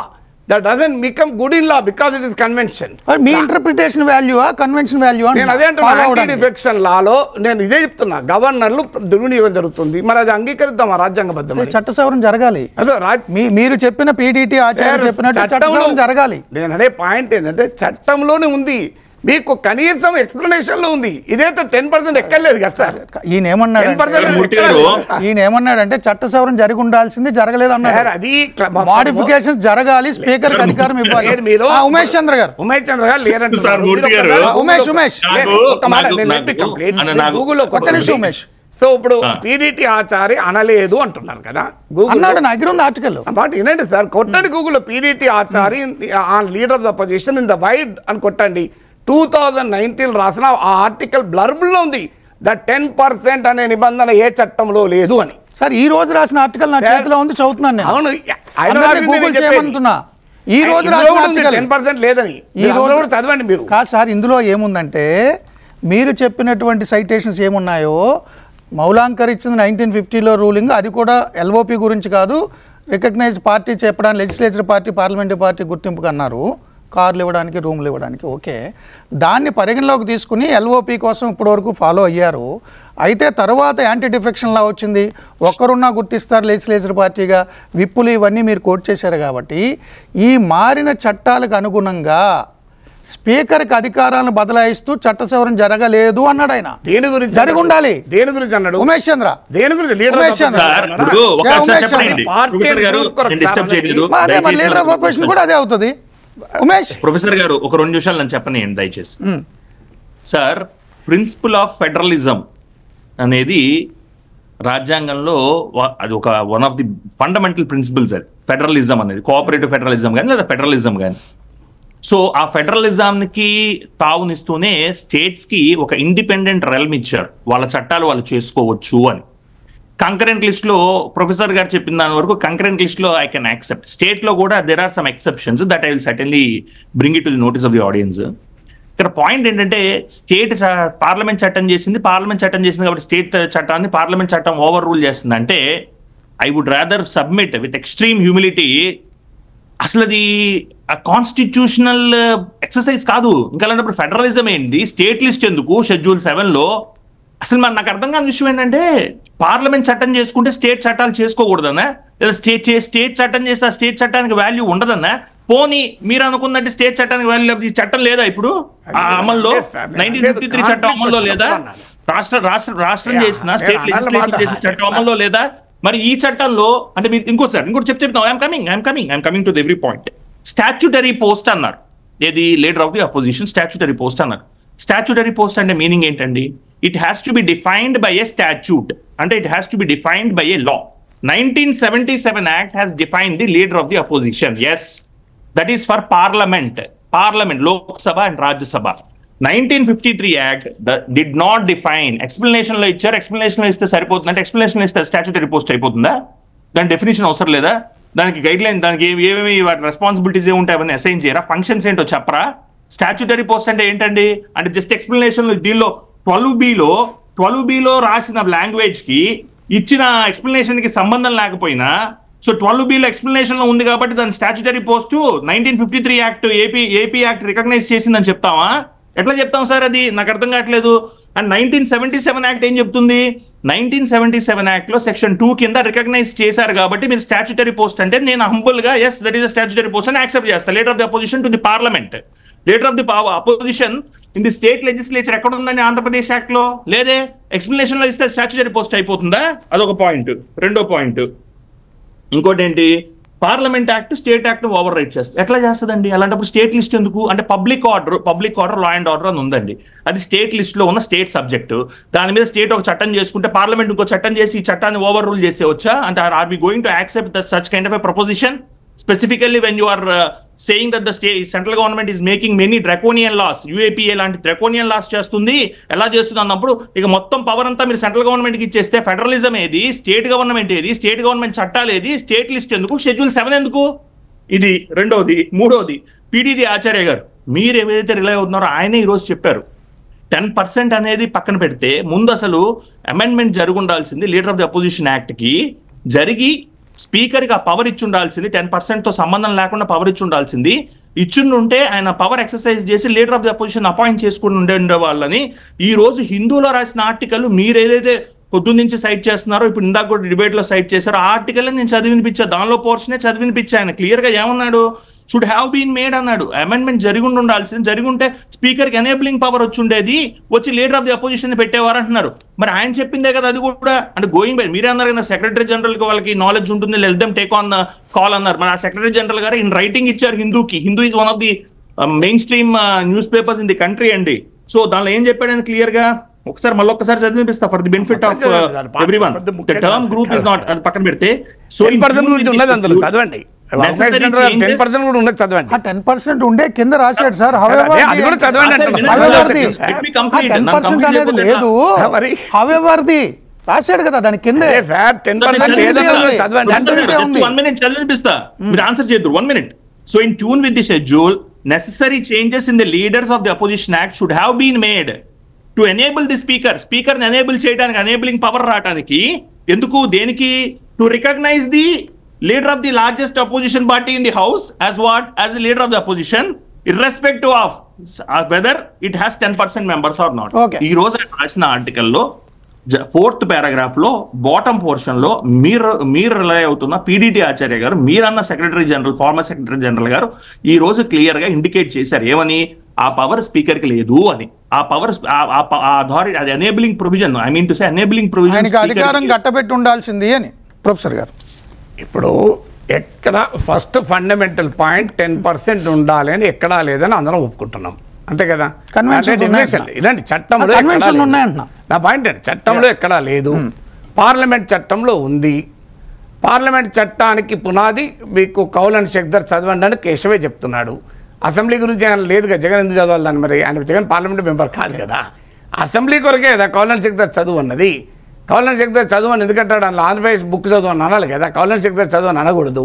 that doesn't become good in law because it is convention. Me interpretation value convention value? నేను అదే అంటున్నా, యాంటీ డిఫెక్షన్ లాలో నేను ఇదే చెప్తున్నా, గవర్నర్లు దుర్వినియోగం జరుగుతుంది, మరి అది అంగీకరిద్దామా? రాజ్యాంగబద్ధం చట్ట సవరణ జరగాలి. అదే మీరు చెప్పిన పీడీటీ ఆచార్య చెప్పినట్టు చట్ట సవరణ జరగాలి. నేను అనే పాయింట్ ఏంటంటే చట్టంలోనే ఉంది, మీకు కనీసం ఎక్స్ప్లెనేషన్ లో ఉంది. ఇదైతే 10% ఎక్కర్లేదు కదా సార్. ఈయన ఏమన్నాడంటే చట్ట సవరణ జరిగి ఉండాల్సింది, జరగలేదు అన్నారు. అది మోడిఫికేషన్ జరగాలి, స్పీకర్ అధికారం ఇవ్వాలి. ఉమేష్ చంద్ర గారు లేరంటే ఉమేష్. సో ఇప్పుడు పీడీటీ ఆచార్య అనలేదు అంటున్నారు కదా, అన్నాడు నా దగ్గర ఉంది ఆర్టికల్. మాట వినండి సార్, కొట్టండి గూగుల్లో PDT Acharya leader of the opposition in the wide అని కొట్టండి. 2019 రాసిన ఆ ఆర్టికల్ బ్లర్బ్లో ఉంది, ద 10% అనే నిబంధన ఏ చట్టంలో లేదు అని. సార్ ఈ రోజు రాసిన ఆర్టికల్ నా చేతిలో ఉంది, చదువుతున్నాను నేను. అవును, ఈ రోజు రాసిన ఆర్టికల్ 10% లేదని ఈ రోజు కూడా చదవండి మీరు. కాదు సార్, ఇందులో ఏముందంటే మీరు చెప్పినటువంటి సైటేషన్స్ ఏమున్నాయో, మౌలాంకర్ ఇచ్చింది 1950లో రూలింగ్, అది కూడా ఎల్ఓపి గురించి కాదు, రికగ్నైజ్ పార్టీ చెప్పడానికి, లెజిస్లేచర్ పార్టీ, పార్లమెంటరీ పార్టీ గుర్తింపుకు అన్నారు, కార్లు ఇవ్వడానికి, రూమ్లు ఇవ్వడానికి. ఓకే, దాన్ని పరిగణలోకి తీసుకుని ఎల్ఓపి కోసం ఇప్పటివరకు ఫాలో అయ్యారు. అయితే తర్వాత యాంటీ డిఫెక్షన్ లా వచ్చింది, ఒక్కరున్నా గుర్తిస్తారు లెజిస్లేచర్ పార్టీగా, విప్పులు ఇవన్నీ మీరు కోట్ చేశారు. కాబట్టి ఈ మారిన చట్టాలకు అనుగుణంగా స్పీకర్కి అధికారాలను బదలాయిస్తూ చట్ట సవరణ జరగలేదు అన్నాడు ఆయన. దేని గురించి జరిగి ఉండాలి? దేని గురించి అన్నాడు ఉమేష్ చంద్ర? దేని గురించి? లీడర్ ఆఫ్ అపోజిషన్ కూడా అదే అవుతుంది. ఉమేష్ ప్రొఫెసర్ గారు ఒక 2 నిమిషాలు నన్ను చెప్పండి దయచేసి. సార్, ప్రిన్సిపల్ ఆఫ్ ఫెడరలిజం అనేది రాజ్యాంగంలో అది ఒక one of the fundamental principles. అది ఫెడరలిజం అనేది, కోఆపరేటివ్ ఫెడరలిజం కానీ లేదా ఫెడరలిజం కానీ. సో ఆ ఫెడరలిజంకి తావునిస్తూనే స్టేట్స్ కి ఒక ఇండిపెండెంట్ రెల్మ్ ఇచ్చారు, వాళ్ళ చట్టాలు వాళ్ళు చేసుకోవచ్చు అని. కంకరెంట్ లిస్ట్ లో ప్రొఫెసర్ గారు చెప్పిన దాని వరకు కంకరెంట్ లిస్ట్ లో ఐ కెన్ యాక్సెప్ట్. స్టేట్ లో కూడా there are some exceptions that I will certainly bring it to the notice of the audience. ఇక్కడ పాయింట్ ఏంటంటే, స్టేట్ పార్లమెంట్ చట్టం చేసింది, పార్లమెంట్ చట్టం చేసింది కాబట్టి స్టేట్ చట్టాన్ని పార్లమెంట్ చట్టం ఓవర్ రూల్ చేస్తుంది అంటే I would rather submit with extreme humility. అసలు అది కాన్స్టిట్యూషనల్ ఎక్సర్సైజ్ కాదు. ఇంకా అలాంటప్పుడు ఫెడరలిజం ఏంటి, స్టేట్ లిస్ట్ ఎందుకు షెడ్యూల్ 7లో? అసలు నాకు అర్థం కాని విషయం ఏంటంటే, పార్లమెంట్ చట్టం చేసుకుంటే స్టేట్ చట్టాలు చేసుకోకూడదన్నా, లేదా స్టేట్ చట్టం చేస్తే ఆ స్టేట్ చట్టానికి వాల్యూ ఉండదన్నా? పోనీ మీరు అనుకున్నట్టు స్టేట్ చట్టానికి వాల్యూ, ఈ చట్టం లేదా ఇప్పుడు అమల్లో? 1953 చట్టం అమల్లో లేదా? రాష్ట్రం చేసిన స్టేట్ లెజిస్లేచర్ చేసిన చట్టం అమల్లో లేదా? మరి ఈ చట్టంలో అంటే మీరు ఇంకోటి చెప్తాం. I'm coming to every point. Statutory post అన్నారు, ఏది leader of the opposition statutory post అన్నారు. స్టాచ్యుటరీ పోస్ట్ అంటే మీనింగ్ ఏంటండి? It has to be defined by a statute, అంటే it has to be defined by a law. 1977 Act has defined the leader of the opposition. Yes, that is for parliament, Lok Sabha and Rajya Sabha. 1953 Act did not define. Explanation lo ichcharu, explanation lo iste saripotunda, explanation lo iste statutory post అయిపోతుందా? దాని డెఫినేషన్ అవసరం లేదా? దానికి గైడ్ లైన్, దానికి ఏమేమి వాటి రెస్పాన్సిబిలిటీస్ ఏముంటాయి అవన్నీ అసైన్ చేయరా? ఫంక్షన్స్ ఏంటో చెప్పరా? స్టాచ్యుటరీ పోస్ట్ అంటే ఏంటండి అంటే జస్ట్ ఎక్స్ప్లెనేషన్. దీనిలో 12B లో రాసిన లాంగ్వేజ్ కి ఇచ్చిన ఎక్స్ప్లెనేషన్ కి సంబంధం లేకపోయినా, సో 12B లో ఎక్స్ప్లెనేషన్ లో ఉంది కాబట్టి దాని statutory post 1953 act AP act recognize చేసిందని చెప్తావా? ఎట్లా చెప్తాం సార్? అది నాకు అర్థం కావట్లేదు. అండ్ 1977 యాక్ట్ ఏం చెప్తుంది? 1977 యాక్ట్ లో సెక్షన్ 2 కింద రికగ్నైజ్ చేశారు కాబట్టి మీరు స్టాచ్యుటరీ పోస్ట్ అంటే నేను హంబుల్ గా as that is a statutory post అని యాక్సెప్ట్ చేస్తాను. Leader of the opposition to the parliament, leader of the opposition in the state legislature ఎక్కడ ఉందని ఆంధ్రప్రదేశ్ యాక్ట్ లో లేదే. ఎక్స్ప్లెనేషన్ లో ఇస్తే స్టాచ్యుటరీ పోస్ట్ అయిపోతుందా? అదొక పాయింట్. రెండో పాయింట్ ఇంకోటి ఏంటి, parliament act state act over right చేస్తుంది. ఎట్లా చేస్తుందండి? అలాంటప్పుడు స్టేట్ లిస్ట్ ఎందుకు? అంటే public order law and order అని ఉందండి, అది స్టేట్ లిస్ట్ లో ఉన్న స్టేట్ సబ్జెక్ట్. దాని మీద స్టేట్ ఒక చట్టం చేసుకుంటే పార్లమెంట్ ఇంకో చట్టం చేసి ఈ చట్టాన్ని ఓవర్ రూల్ చేసేవచ్చా? అంటే are we going to accept such kind of a proposition? Specifically when you are saying that the central government is making many draconian laws, UAPA లాంటి draconian laws చేస్తుంది, ఎలా చేస్తుంది అన్నప్పుడు ఇక మొత్తం పవర్ అంతా మీరు సెంట్రల్ గవర్నమెంట్కి ఇచ్చేస్తే ఫెడరలిజం ఏది, స్టేట్ గవర్నమెంట్ ఏది, స్టేట్ గవర్నమెంట్ చట్టాలు ఏది, స్టేట్ లిస్ట్ ఎందుకు, షెడ్యూల్ 7 ఎందుకు? ఇది రెండోది. మూడోది, పిడిడి ఆచార్య గారు మీరు ఏదైతే రిలై అవుతున్నారో ఆయనే ఈరోజు చెప్పారు 10% అనేది పక్కన పెడితే ముందు అసలు అమెండ్మెంట్ జరిగి ఉండాల్సింది లీడర్ ఆఫ్ ది అపోజిషన్ యాక్ట్కి, జరిగి స్పీకర్కి ఆ పవర్ ఇచ్చి ఉండాల్సింది, 10%తో సంబంధం లేకుండా పవర్ ఇచ్చి ఉండాల్సింది. ఇచ్చిండుంటే ఆయన పవర్ ఎక్సర్సైజ్ చేసి leader of the opposition appoint చేసుకుని ఉండే వాళ్ళని. ఈ రోజు హిందూలో రాసిన ఆర్టికల్ మీరు ఏదైతే పొద్దున్న నుంచి సైట్ చేస్తున్నారో, ఇప్పుడు ఇందాక కూడా డిబేట్ లో సైట్ చేశారో ఆ ఆర్టికల్ నేను చదివినిపించా, దానిలో పోర్షనే చదివినిపించా. ఆయన క్లియర్ గా ఏమన్నాడు, షుడ్ హ్యావ్ బీన్ మేడ్ అన్నాడు. అమెండ్మెంట్ జరిగి ఉండాల్సింది, జరిగి ఉంటే స్పీకర్ కి ఎనేబులింగ్ పవర్ వచ్చి ఉండేది, వచ్చి లీడర్ ఆఫ్ ది అపోజిషన్ పెట్టేవారు అంటున్నారు. మరి ఆయన చెప్పిందే కదా అది కూడా. అంటే గోయింగ్ బై మీరే అన్నారు కదా సెక్రటరీ జనరల్ కి వాళ్ళకి నాలెడ్జ్ ఉంటుంది, let them take on call అన్నారు. మరి ఆ సెక్రటరీ జనరల్ గారు ఇన్ రైటింగ్ ఇచ్చారు హిందూకి. Hindu is one of the mainstream newspapers in the country అండి. సో దానిలో ఏం చెప్పాడని క్లియర్ గా ఒకసారి మళ్ళొకసారి చదివిపిస్తా for the benefit of everyone. The term group is not అది పక్కన పెడితే, సో 10% ఉన్నది అందులో చదవండి. 10% కూడా ఉన్నది చదవండి. 10% ఉండే కింద రాశాడు సార్. అది కూడా చదవండి లేదు, హవెవర్ది రాశాడు కదా దాని కింద. 10% చదవండి. 1 minute చదివిపిస్తా, మీరు answer చేద్దరు. 1 minute. So in tune with the schedule, necessary changes in the leaders of the opposition act should have been made to enable the speaker ని ఎనేబుల్ చేయడానికి, ఎనేబులింగ్ పవర్ రావడానికి. ఎందుకు, దేనికి? To recognize the leader of the largest opposition party in the house as what? As the leader of the opposition, irrespective of whether it has 10% members or not. ఈ రోజు రాసిన ఆర్టికల్లో 4th పారాగ్రాఫ్ లో బాటమ్ పోర్షన్ లో మీరు రిలై అవుతున్న పిడిటి ఆచార్య గారు, మీరన్న secretary general, farmer secretary general గారు ఈ రోజు క్లియర్ గా ఇండికేట్ చేశారు. ఏమని? ఆ పవర్ స్పీకర్ కి లేదు అని. ఆ పవర్ అథారిటీ, అది enabling provision, I mean to say enabling provision అధికారం కట్టబెట్టి ఉండాల్సింది అని ప్రొఫెసర్ గారు. ఇప్పుడు ఎక్కడ ఫస్ట్ ఫండమెంటల్ పాయింట్ 10% ఉండాలి అని ఎక్కడా లేదని అందరం ఒప్పుకుంటున్నాం, అంతే కదా? ఇలాంటి చట్టంలో నా పాయింట్ అండి, చట్టంలో ఎక్కడా లేదు, పార్లమెంట్ చట్టంలో ఉంది. పార్లమెంట్ చట్టానికి పునాది మీకు కౌలన్ శక్దర్ చదవండి అని కేశవే చెప్తున్నాడు. అసెంబ్లీ గురించి ఆయన లేదుగా, జగన్ ఎందుకు చదవాలి దాన్ని? మరి ఆయన జగన్ పార్లమెంట్ మెంబర్ కాదు కదా, అసెంబ్లీ కొరకే కదా కౌలన్ శక్దర్ చదువు అన్నది. కౌలన్ శక్దర్ చదువు అని ఎందుకంటాడు? అందులో ఆంధ్రప్రదేశ్ బుక్ చదువు అని అనాలి కదా, కౌలన్ శక్దర్ చదువు అని అనకూడదు.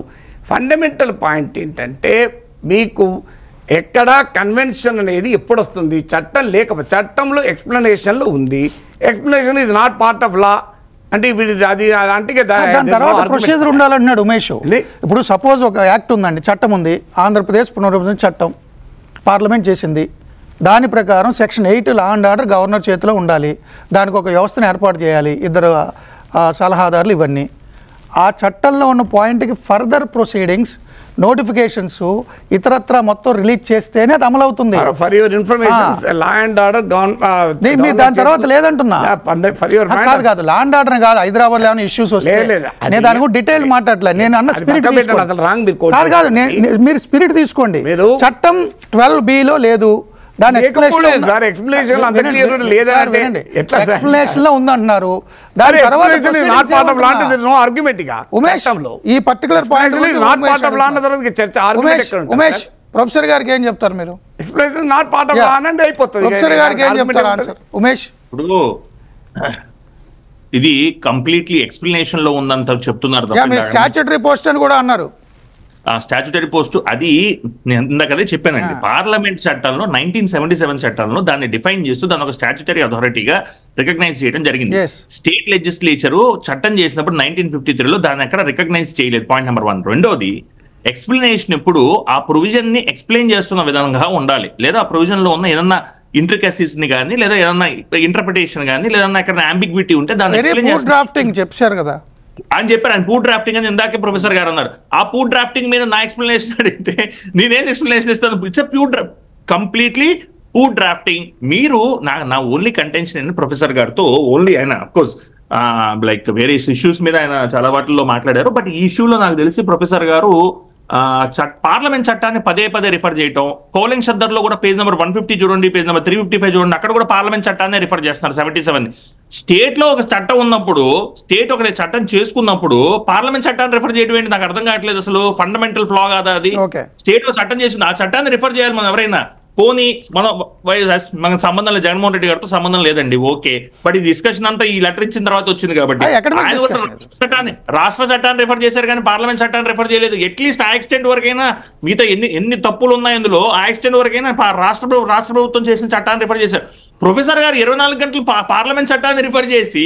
ఫండమెంటల్ పాయింట్ ఏంటంటే, మీకు ఎక్కడ కన్వెన్షన్ అనేది ఎప్పుడు వస్తుంది? చట్టం లేకపోతే, చట్టంలో ఎక్స్ప్లెనేషన్లో ఉంది, explanation is not part of law అంటే అది అంటే తర్వాత ప్రొసీజర్ ఉండాలన్నాడు ఉమేష్. ఇప్పుడు సపోజ్ ఒక యాక్ట్ ఉందండి, చట్టం ఉంది, ఆంధ్రప్రదేశ్ పునర్విభజన చట్టం పార్లమెంట్ చేసింది. దాని ప్రకారం section 8 law and order governor చేతిలో ఉండాలి, దానికి ఒక వ్యవస్థను ఏర్పాటు చేయాలి, 2 సలహాదారులు, ఇవన్నీ. ఆ చట్టంలో ఉన్న పాయింట్కి ఫర్దర్ ప్రొసీడింగ్స్, నోటిఫికేషన్స్ ఇతరత్ర మొత్తం రిలీజ్ చేస్తేనే అది అమలు అవుతుంది. For your information, law and order దాని తర్వాత లేదంటున్నా. కాదు లా అండ్ ఆర్డర్ కాదు, హైదరాబాద్ లో ఏమైనా ఇష్యూస్ వస్తే నేను దాని కూడా డీటెయిల్ మాట్లాడలేదు. నేను అన్న స్పిరిట్ కాదు, మీరు స్పిరిట్ తీసుకోండి. చట్టం 12B లో లేదు, దాని ఎక్స్ప్లెనేషన్ లో ఉందంటున్నారు. దాని తర్వాత ఉమేష్ ఈ పర్టికులర్ పాయింట్ ఉమేష్ ప్రొఫెసర్ గారికి ఏం చెప్తారు మీరు? అయిపోతుంది ప్రొఫెసర్ గారికి ఏం చెప్తారు ఆన్సర్ ఉమేష్? ఇప్పుడు ఇది కంప్లీట్లీ ఎక్స్ప్లెనేషన్ లో ఉందంత చెప్తున్నారు. స్టాట్యూటరీ పోస్ట్ అని కూడా అన్నారు. స్టాట్యూటరీ పోస్ట్ అది నేను ఇందాకదే చెప్పానండి. పార్లమెంట్ చట్టాల్లో 1977 చట్టాల్లో దాన్ని డిఫైన్ చేస్తూ దాని ఒక స్టాట్యూటరీ అథారిటీగా రికగ్నైజ్ చేయడం జరిగింది. స్టేట్ లెజిస్లేచర్ చట్టం చేసినప్పుడు 1953లో దాన్ని ఎక్కడ రికగ్నైజ్ చేయలేదు. Point number 1. రెండోది, ఎక్స్ప్లెనేషన్ ఎప్పుడు ఆ ప్రొవిజన్ ని ఎక్స్ప్లెయిన్ చేస్తున్న విధంగా ఉండాలి, లేదా ఆ ప్రొవిజన్ లో ఉన్న ఏదన్నా ఇంట్రికసీస్ ని కానీ లేదా ఏదన్నా ఇంటర్ప్రిటేషన్ కానీ లేదా ఎక్కడ అంబిగ్విటీ ఉంటే దాన్ని డ్రాఫ్టింగ్ చెప్పారు కదా అని చెప్పారు. ఆయన పూర్ డ్రాఫ్టింగ్ అని ఇందాకే ప్రొఫెసర్ గారు అన్నారు. ఆ పూర్ డ్రాఫ్టింగ్ మీద నా ఎక్స్ప్లెనేషన్ అడిగితే నేనేం ఎక్స్ప్లెనేషన్ ఇస్తాను? It's completely poor drafting. మీరు నా ఓన్లీ కంటెన్షన్ ఏంటి ప్రొఫెసర్ గారితో, ఓన్లీ ఆయన అఫ్కోర్స్ లైక్ వేరియస్ ఇష్యూస్ మీద ఆయన చాలా వాటిల్లో మాట్లాడారు. బట్ ఈ ఇష్యూలో నాకు తెలిసి ప్రొఫెసర్ గారు పార్లమెంట్ చట్టాన్ని పదే రిఫర్ చేయటం, కౌలింగ్ షద్దర్లో కూడా పేజ్ నెంబర్ 150 చూడండి, పేజ్ నెంబర్ 355 చూడండి, అక్కడ కూడా పార్లమెంట్ చట్టాన్ని రిఫర్ చేస్తున్నారు. 77 స్టేట్ లో ఒక చట్టం ఉన్నప్పుడు, స్టేట్ ఒక చట్టం చేసుకున్నప్పుడు పార్లమెంట్ చట్టాన్ని రిఫర్ చేయడం ఏంటి నాకు అర్థం కావట్లేదు. అసలు ఫండమెంటల్ ఫ్లా కాదా అది? స్టేట్ లో చట్టం చేసింది, ఆ చట్టాన్ని రిఫర్ చేయాలి మనం ఎవరైనా. పోనీ మన సంబంధం లేదు, జగన్మోహన్ రెడ్డి గారితో సంబంధం లేదండి, ఓకే. బట్ ఈ డిస్కషన్ అంతా ఈ లెటర్ ఇచ్చిన తర్వాత వచ్చింది కాబట్టి రాష్ట్ర చట్టాన్ని రిఫర్ చేశారు కానీ పార్లమెంట్ చట్టాన్ని రిఫర్ చేయలేదు. అట్లీస్ట్ ఆ ఎక్స్టెంట్ వరకైనా మిగతా ఎన్ని తప్పులు ఉన్నాయి అందులో, ఆ ఎక్స్టెంట్ వరకైనా రాష్ట్ర ప్రభుత్వం చేసిన చట్టాన్ని రిఫర్ చేశారు. ప్రొఫెసర్ గారు 24 గంటలు పార్లమెంట్ చట్టాన్ని రిఫర్ చేసి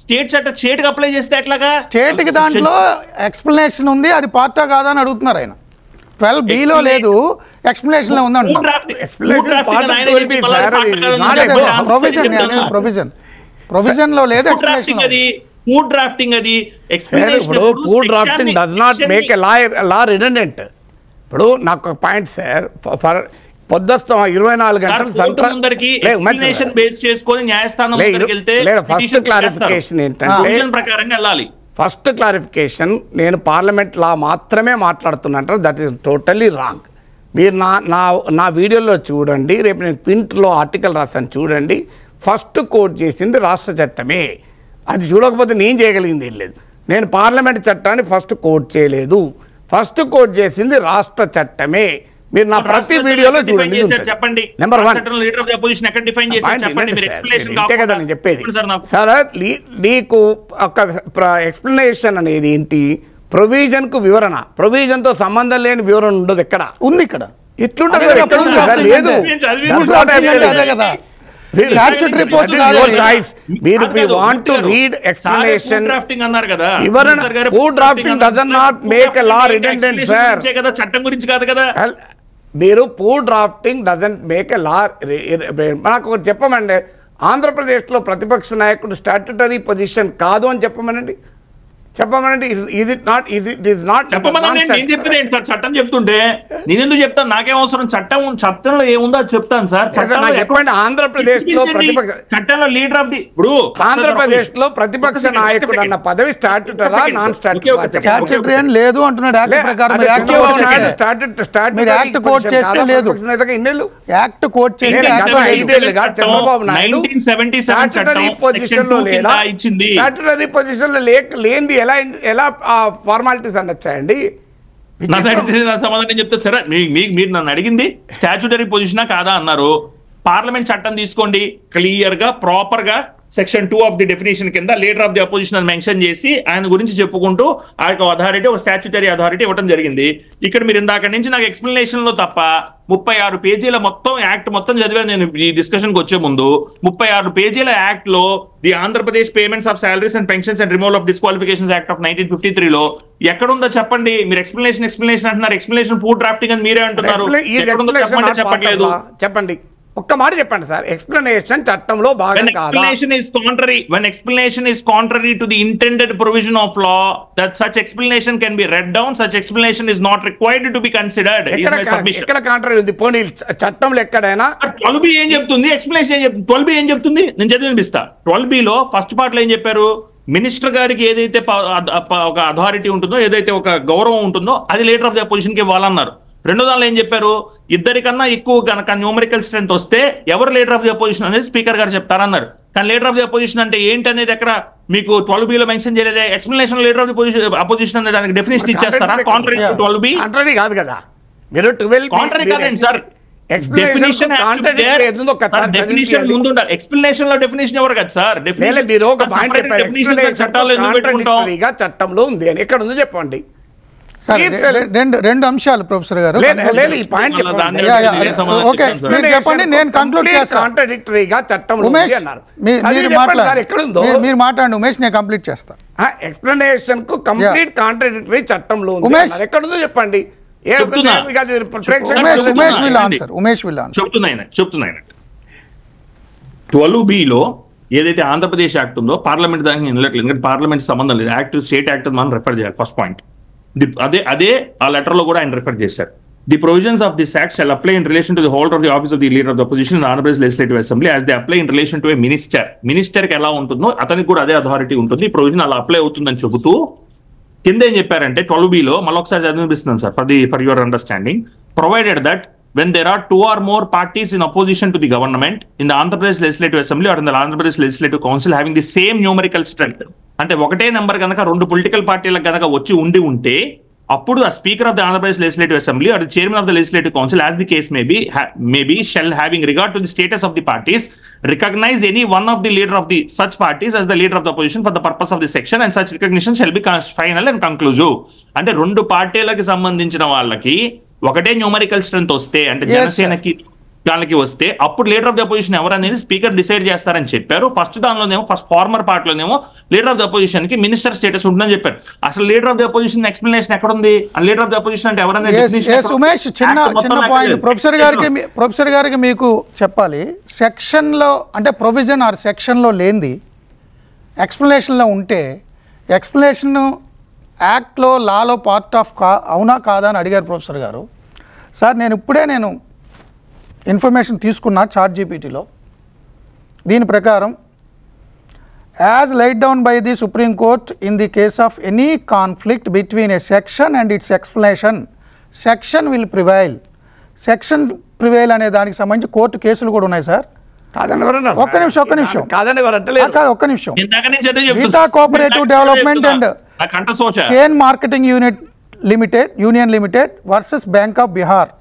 స్టేట్ కి అప్లై చేస్తే ఎట్లాగా? స్టేట్ కి దాంట్లో ఎక్స్ప్లెనేషన్ ఉంది, అది పార్టా కాదా అని అడుగుతున్నారు ఆయన. 12B లో లేదు, ఎక్స్ప్లెనేషన్ లో ఉంది అంటున్నారు. ప్రొవిజన్ లో లేదు, ఎక్స్ప్లెనేషన్ అది పూర్ డ్రాఫ్టింగ్. అది poor drafting does not make a law redundant. ఇప్పుడు నాకు పాయింట్ సార్, ఫర్ పొద్దుస్తాం 24 గంటలు ఫస్ట్ క్లారిఫికేషన్ ఏంటంటే, ఫస్ట్ క్లారిఫికేషన్, నేను పార్లమెంట్ లా మాత్రమే మాట్లాడుతున్నట్టు దట్ ఈస్ టోటల్లీ రాంగ్. మీరు నా వీడియోలో చూడండి, రేపు నేను ప్రింట్లో ఆర్టికల్ రాస్తాను చూడండి. ఫస్ట్ కోట్ చేసింది రాష్ట్ర చట్టమే. అది చూడకపోతే నేను చేయగలిగింది ఏం లేదు. నేను పార్లమెంట్ చట్టాన్ని ఫస్ట్ కోట్ చేయలేదు, ఫస్ట్ కోట్ చేసింది రాష్ట్ర చట్టమే. మీరు నా ప్రతి వీడియోలో చూడండి. నెంబర్ 1 కదా నేను చెప్పేది. సరే, నీకు ఒక ఎక్స్ప్లెనేషన్ అనేది ఏంటి? ప్రొవిజన్ కు వివరణ, ప్రొవిజన్ తో సంబంధం లేని వివరణ ఉండదు. ఎక్కడ ఉంది? ఇక్కడ ఎట్లుంటుంది? లేదు. చట్టం గురించి కాదు కదా. మీరు poor drafting doesn't make a law. నాకు ఒకటి చెప్పమండి, ఆంధ్రప్రదేశ్లో ప్రతిపక్ష నాయకుడు స్టాట్యుటరీ పొజిషన్ కాదు అని చెప్పమనండి. చట్టం చెప్తుంటే నేనెందుకు చెప్తాను? నాకేం అవసరం? చట్టంలో ఏముందో చెప్తాను సార్. చెప్పండి. ఆంధ్రప్రదేశ్ లో ప్రతిపక్ష చట్టంలో లీడర్ ఆఫ్ ది, ఇప్పుడు ఆంధ్రప్రదేశ్ లో ప్రతిపక్ష నాయకుడు అన్న పదవి స్టాట్యుటరా నాన్ స్టాట్యుటరీ అని లేదు అంటున్నాడు. యాక్ట్ కోట్ చేస్తే లేదు, యాక్ట్ కోట్ చేస్తే చంద్రబాబు నాయుడు స్టాట్యుటరీ పొజిషన్ లో లేదా, స్టాట్యుటరీ పొజిషన్ లో లేనిది ఎలా ఫార్మాలిటీస్ అనొచ్చాయండి? సమాధానం చెప్తే సరే, మీరు నన్ను అడిగింది స్టాట్యుటరీ పొజిషనా కాదా అన్నారు. పార్లమెంట్ చట్టం తీసుకోండి, క్లియర్ గా ప్రాపర్ గా సెక్షన్ 2 ఆఫ్ ది డెఫినేషన్ కింద లీడర్ ఆఫ్ ది అపోజిషన్ అని మెన్షన్ చేసి ఆయన గురించి చెప్పుకుంటూ ఆ యొక్క అథారిటీ, ఒక స్టాట్యుటరీ అథారిటీ ఇవ్వడం జరిగింది. ఇక్కడ మీరు ఇందాక నుంచి నాకు ఎక్స్ప్లెనేషన్ లో తప్ప 36 పేజీల మొత్తం యాక్ట్ మొత్తం చదివాను నేను ఈ డిస్కషన్ కి వచ్చే ముందు. 36 పేజీల యాక్ట్ లో the Andhra Pradesh payments of salaries and pensions and removal of disqualifications act of 1953 లో ఎక్కడుందో చెప్పండి. మీరు ఎక్స్ప్లెనేషన్ అంటున్నారు, ఎక్స్ప్లెనేషన్ పూర్ డ్రాఫ్టింగ్ అని మీరే అంటున్నారు. చెప్పట్లేదు. చెప్పండి, ఒక్క మాట చెప్పండి సార్. ఎక్స్ప్లెనేషన్ చట్టంలో భాగం కాదా? When explanation is contrary to the intended provision of law, that such explanation can be read down. Such explanation is not required to be considered. ఎక్కడ కాంట్రరీ ఉంది? పోనీ చట్టంలో ఎక్కడైనా 12B ఏం చెప్తుంది? ఎక్స్ప్లెనేషన్ ఏం చెప్తుంది? 12B ఏం చెప్తుంది? నేను చదివి వినిపిస్తా. 12B లో ఫస్ట్ పార్ట్ లో ఏం చెప్పారు? మినిస్టర్ గారికి ఏదైతే ఒక అథారిటీ ఉంటుందో, ఏదైతే ఒక గౌరవం ఉంటుందో, అది లీడర్ ఆఫ్ ది అపోజిషన్ కి ఇవ్వాలన్నారు. రెండో దానిలో ఏం చెప్పారు? ఇద్దరికన్నా ఎక్కువ కనుక న్యూమరికల్ స్ట్రెంత్ వస్తే ఎవరు లీడర్ ఆఫ్ ది అపోజిషన్ అనేది స్పీకర్ గారు చెప్తారన్నారు. కానీ లీడర్ ఆఫ్ ది అపోజిషన్ అంటే ఏంటి అనేది ఎక్కడ మీకు 12B లో మెన్షన్ చేయలేదే. Explanation leader of the opposition అనే దానికి డెఫినేషన్ ఇచ్చేస్తారా? కాంట్రరీ టు 12B కాంట్రరీ కాదు కదా. మీరు 12 కాంట్రరీ కాదండి సార్. డెఫినిషన్ ముందు ఉండాలి. ఎక్స్ప్లెనేషన్ లో డెఫినేషన్ ఎవరు కదా సార్? చట్టంలో ఉంది అని ఎక్కడ ఉందో చెప్పండి. రెండు అంశాలు ప్రొఫెసర్ గారు. మీరు మాట్లాడండి ఉమేష్, నేను కంప్లీట్ చేస్తా. ఎక్స్ప్లెనేషన్ కు కంప్లీట్ కాంట్రాడిక్టరీ చట్టంలో ఉంది. ఎక్కడ ఉందో చెప్పండి. చెప్తున్నాయన 12B లో ఏదైతే ఆంధ్రప్రదేశ్ యాక్ట్ ఉందో పార్లమెంట్ దానికి వెళ్ళట్లేదు, ఎందుకంటే పార్లమెంట్ సంబంధం లేదు. యాక్ట్ స్టేట్ యాక్ట్ మనం రెఫర్ చేయాలి. ఫస్ట్ పాయింట్ అదే ఆ లెటర్ లో కూడా ఆయన రెఫర్ చేశారు. The provisions of this act shall apply in relation to the holder of the office of the leader of the opposition in Andhra Pradesh legislative assembly as they apply in relation to A minister. Minister కి ఎలా ఉంటుందో అతనికి కూడా అదే అథారిటీ ఉంటుంది. ఈ ప్రొవిజన్ అలా అప్లై అవుతుందని చెబుతూ కింద ఏం చెప్పారంటే 12B లో మళ్ళొకసారి చదివిపిస్తున్నాను sir for your understanding. Provided that when there are 2 or more parties in opposition to the government in the Andhra Pradesh Legislative Assembly or in the Andhra Pradesh Legislative Council having the same numerical strength, అంటే ఒకటే నెంబర్ కనుక రెండు పొలిటికల్ పార్టీలకు కనుక వచ్చి ఉంటే అప్పుడు ఆ speaker of the Andhra Pradesh legislative assembly or chairman of the legislative council as the case may be shall having regard to the status of the parties recognise any one of the leader of the such parties as the leader of the opposition for the purpose of the section and such recognition shall be final and conclusive. అంటే రెండు పార్టీలకు సంబంధించిన వాళ్ళకి ఒకటే న్యూమరికల్ స్ట్రెంత్ వస్తే, అంటే జనసేనకి దానికి వస్తే అప్పుడు లీడర్ ఆఫ్ ది అపోజిషన్ ఎవరనేది స్పీకర్ డిసైడ్ చేస్తారని చెప్పారు. ఫస్ట్ ఫార్మర్ పార్ట్ లోనేమో లీడర్ ఆఫ్ ది అపోజిషన్ కి మినిస్టర్ స్టేటస్ ఉంటుందని చెప్పారు. అసలు leader of the opposition explanation ఎక్కడ ఉంది? లీడర్ ఆఫ్ ది అపోజిషన్ అంటే ఎవరనేది ఉమేష్ చిన్న పాయింట్ ప్రొఫెసర్ గారికి మీకు చెప్పాలి. సెక్షన్ లో అంటే ప్రొవిజన్ ఆర్ సెక్షన్ లో లేనిది ఎక్స్ప్లెనేషన్ లో ఉంటే ఎక్స్ప్లెనేషన్ యాక్ట్లో లాలో పార్ట్ ఆఫ్ అవునా కాదా అని అడిగారు ప్రొఫెసర్ గారు. సార్ నేను ఇన్ఫర్మేషన్ తీసుకున్నా ChatGPTలో. దీని ప్రకారం as light down by the supreme court in the case of any conflict between A section and it's explanation, section will prevail. Section prevail అనే దానికి సంబంధించి కోర్టు కేసులు కూడా ఉన్నాయి సార్. ఒక్క నిమిషం Geeta cooperative development and cane marketing union limited versus bank of Bihar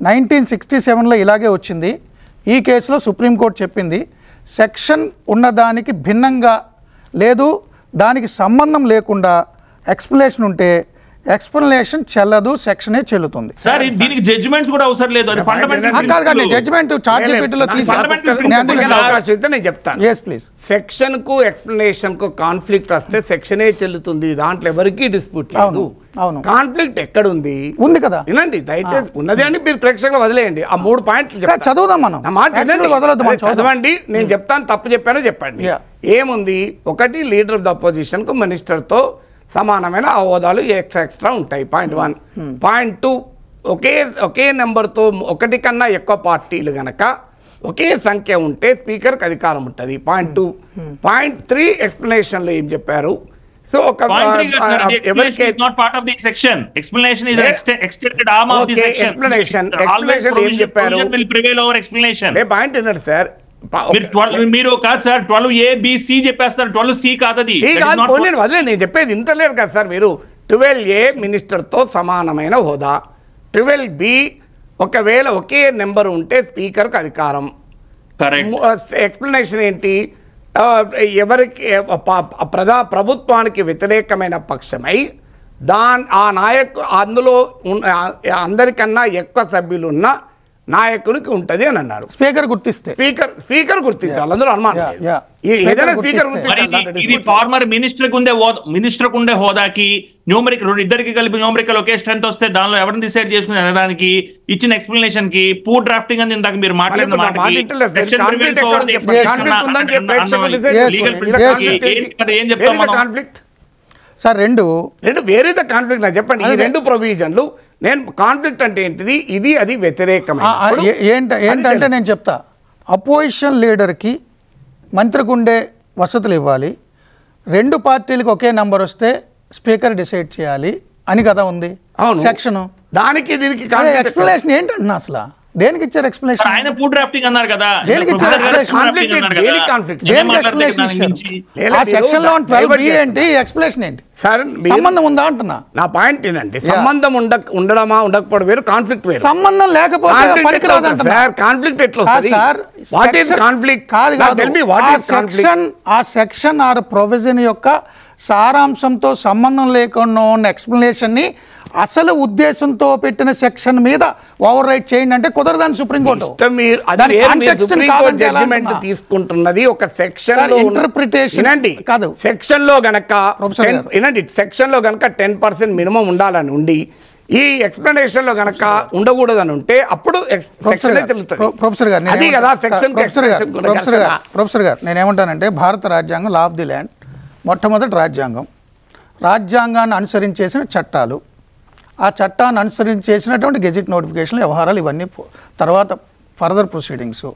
1967లో ఇలాగే వచ్చింది. ఈ కేసులో సుప్రీంకోర్టు చెప్పింది సెక్షన్ ఉన్నదానికి భిన్నంగా లేదు, దానికి సంబంధం లేకుండా ఎక్స్ప్లెనేషన్ ఉంటే ఎక్స్ప్లెనేషన్ చెల్లదు, సెక్షనే చెల్లుతుంది. సార్ దీనికి జడ్జిమెంట్స్ కూడా అవసరం లేదు. అది ఫండమెంటల్ జడ్జిమెంట్ ChatGPTలో నేను చెప్తాను. yes please. సెక్షన్ కు ఎక్స్ప్లెనేషన్ కు కాన్ఫ్లిక్ట్ వస్తే సెక్షనే చెల్లుతుంది, దాంట్లో ఎవరికి డిస్ప్యూట్ లేదు. కాన్ఫ్లిక్ట్ ఎక్కడ ఉంది కదా వినండి దయచేసి. ఉన్నది అని మీరు ప్రేక్షకులు వదిలేయండి. ఆ 3 పాయింట్లు చదువుదాం మనం. చదవండి, నేను చెప్తాను. తప్పు చెప్పానో చెప్పండి. ఏముంది? ఒకటి లీడర్ ఆఫ్ ద అపోజిషన్ కు మినిస్టర్ తో సమానమైన హోదాలు ఎక్స్ట్రా ఉంటాయి. పాయింట్ 1. పాయింట్ 2, ఒకే నెంబర్తో ఒకటి కన్నా ఎక్కువ పార్టీలు గనక ఒకే సంఖ్య ఉంటే స్పీకర్కి అధికారం ఉంటుంది. పాయింట్ 2. పాయింట్ 3 ఎక్స్ప్లెనేషన్లో ఏం చెప్పారు? సో ఒక పాయింట్ ఏంటంటే సార్ మీరు కాదు సార్ 12A B C చెప్పేస్తారు. 12C కాదు, అది వదిలే. నేను చెప్పేది ఇంటర్లేరు కదా సార్. మీరు 12A మినిస్టర్తో సమానమైన హోదా, 12B ఒకవేళ ఒకే నెంబర్ ఉంటే స్పీకర్కి అధికారం. ఎక్స్ప్లెనేషన్ ఏంటి? ఎవరికి ప్రభుత్వానికి వ్యతిరేకమైన పక్షమై ఆ అందులో అందరికన్నా ఎక్కువ సభ్యులున్న నాయకునికి ఉంటది అని అన్నారు. స్పీకర్ గుర్తిస్తే స్పీకర్ గుర్తించాలి, అందులో అనుమానం. ఏదైనా స్పీకర్ గుర్తించాలి. ఇది ఫార్మర్ మినిస్టర్ ఉండే హోదాకి న్యూమరికల్ ఇద్దరికి కలిపి న్యూమరికల్ ఒకే స్ట్రెంత్ వస్తే దానిలో ఎవరిని డిసైడ్ చేసుకునే దానికి ఇచ్చిన ఎక్స్ప్లెనేషన్ కి పూర్ డ్రాఫ్టింగ్ అని ఇందాక మీరు మాట్లాడిన ఏం చెప్తాం కాన్ఫ్లిక్ట్ సార్? రెండు వేరే కాన్ఫ్లిక్ట్ నాకు చెప్పండి. ఈ రెండు ప్రొవిజన్లు నేను కాన్ఫ్లిక్ట్ అంటే ఏంటిది, ఇది అది వ్యతిరేకమైన ఏంటంటే నేను చెప్తా. అపోజిషన్ లీడర్కి మంత్రికి ఉండే వసతులు ఇవ్వాలి, రెండు పార్టీలకు ఒకే నంబర్ వస్తే స్పీకర్ డిసైడ్ చేయాలి అని కదా ఉంది సెక్షన్. దానికి దీనికి ఎక్స్ప్లెనేషన్ ఏంటంటున్నా అసలు దేనికి ఇచ్చారు ఎక్స్ప్లెనేషన్? ఆయన పూర్ డ్రాఫ్టింగ్ అన్నారు కదా. దేనికి ఇచ్చారు ఆ సెక్షన్ లో 12B ఏంటి, ఎక్స్ప్లెనేషన్ ఏంటి? సంబంధం ఉందా అంటున్నా. నా పాయింట్ ఏంటంటే సంబంధం ఉండడమా ఉండకపోవడం వేరు, కాన్ఫ్లిక్ట్ వేరు. సంబంధం లేకపోతే పనికిరాదు అంటున్నా. కాన్ఫ్లిక్ట్ ఎట్లా సార్? What is conflict? ఆ సెక్షన్ ఆర్ ప్రొవిజన్ యొక్క సారాంశంతో సంబంధం లేకుండా ఉన్న ఎక్స్ప్లెనేషన్ ని అసలు ఉద్దేశంతో పెట్టిన సెక్షన్ మీద ఓవర్ రైట్ చేయండి అంటే కుదరదని సుప్రీంకోర్టు తీసుకుంటున్నది. ఒక సెక్షన్ లో ఇంటర్ప్రిటేషన్ కాదు, సెక్షన్ లో గనక 10% మినిమం ఉండాలని ఉండి ఈ ఎక్స్ప్లెనేషన్ లో గనక ఉండకూడదని ఉంటే అప్పుడు ప్రొఫెసర్ గారు నేనేమంటానంటే భారత రాజ్యాంగం లా ఆఫ్ ది ల్యాండ్, మొట్టమొదటి రాజ్యాంగాన్ని అనుసరించేసిన చట్టాలు, ఆ చట్టాన్ని అనుసరించేసినటువంటి గెజిట్ నోటిఫికేషన్లు, వ్యవహారాలు, ఇవన్నీ తర్వాత ఫర్దర్ ప్రొసీడింగ్స్,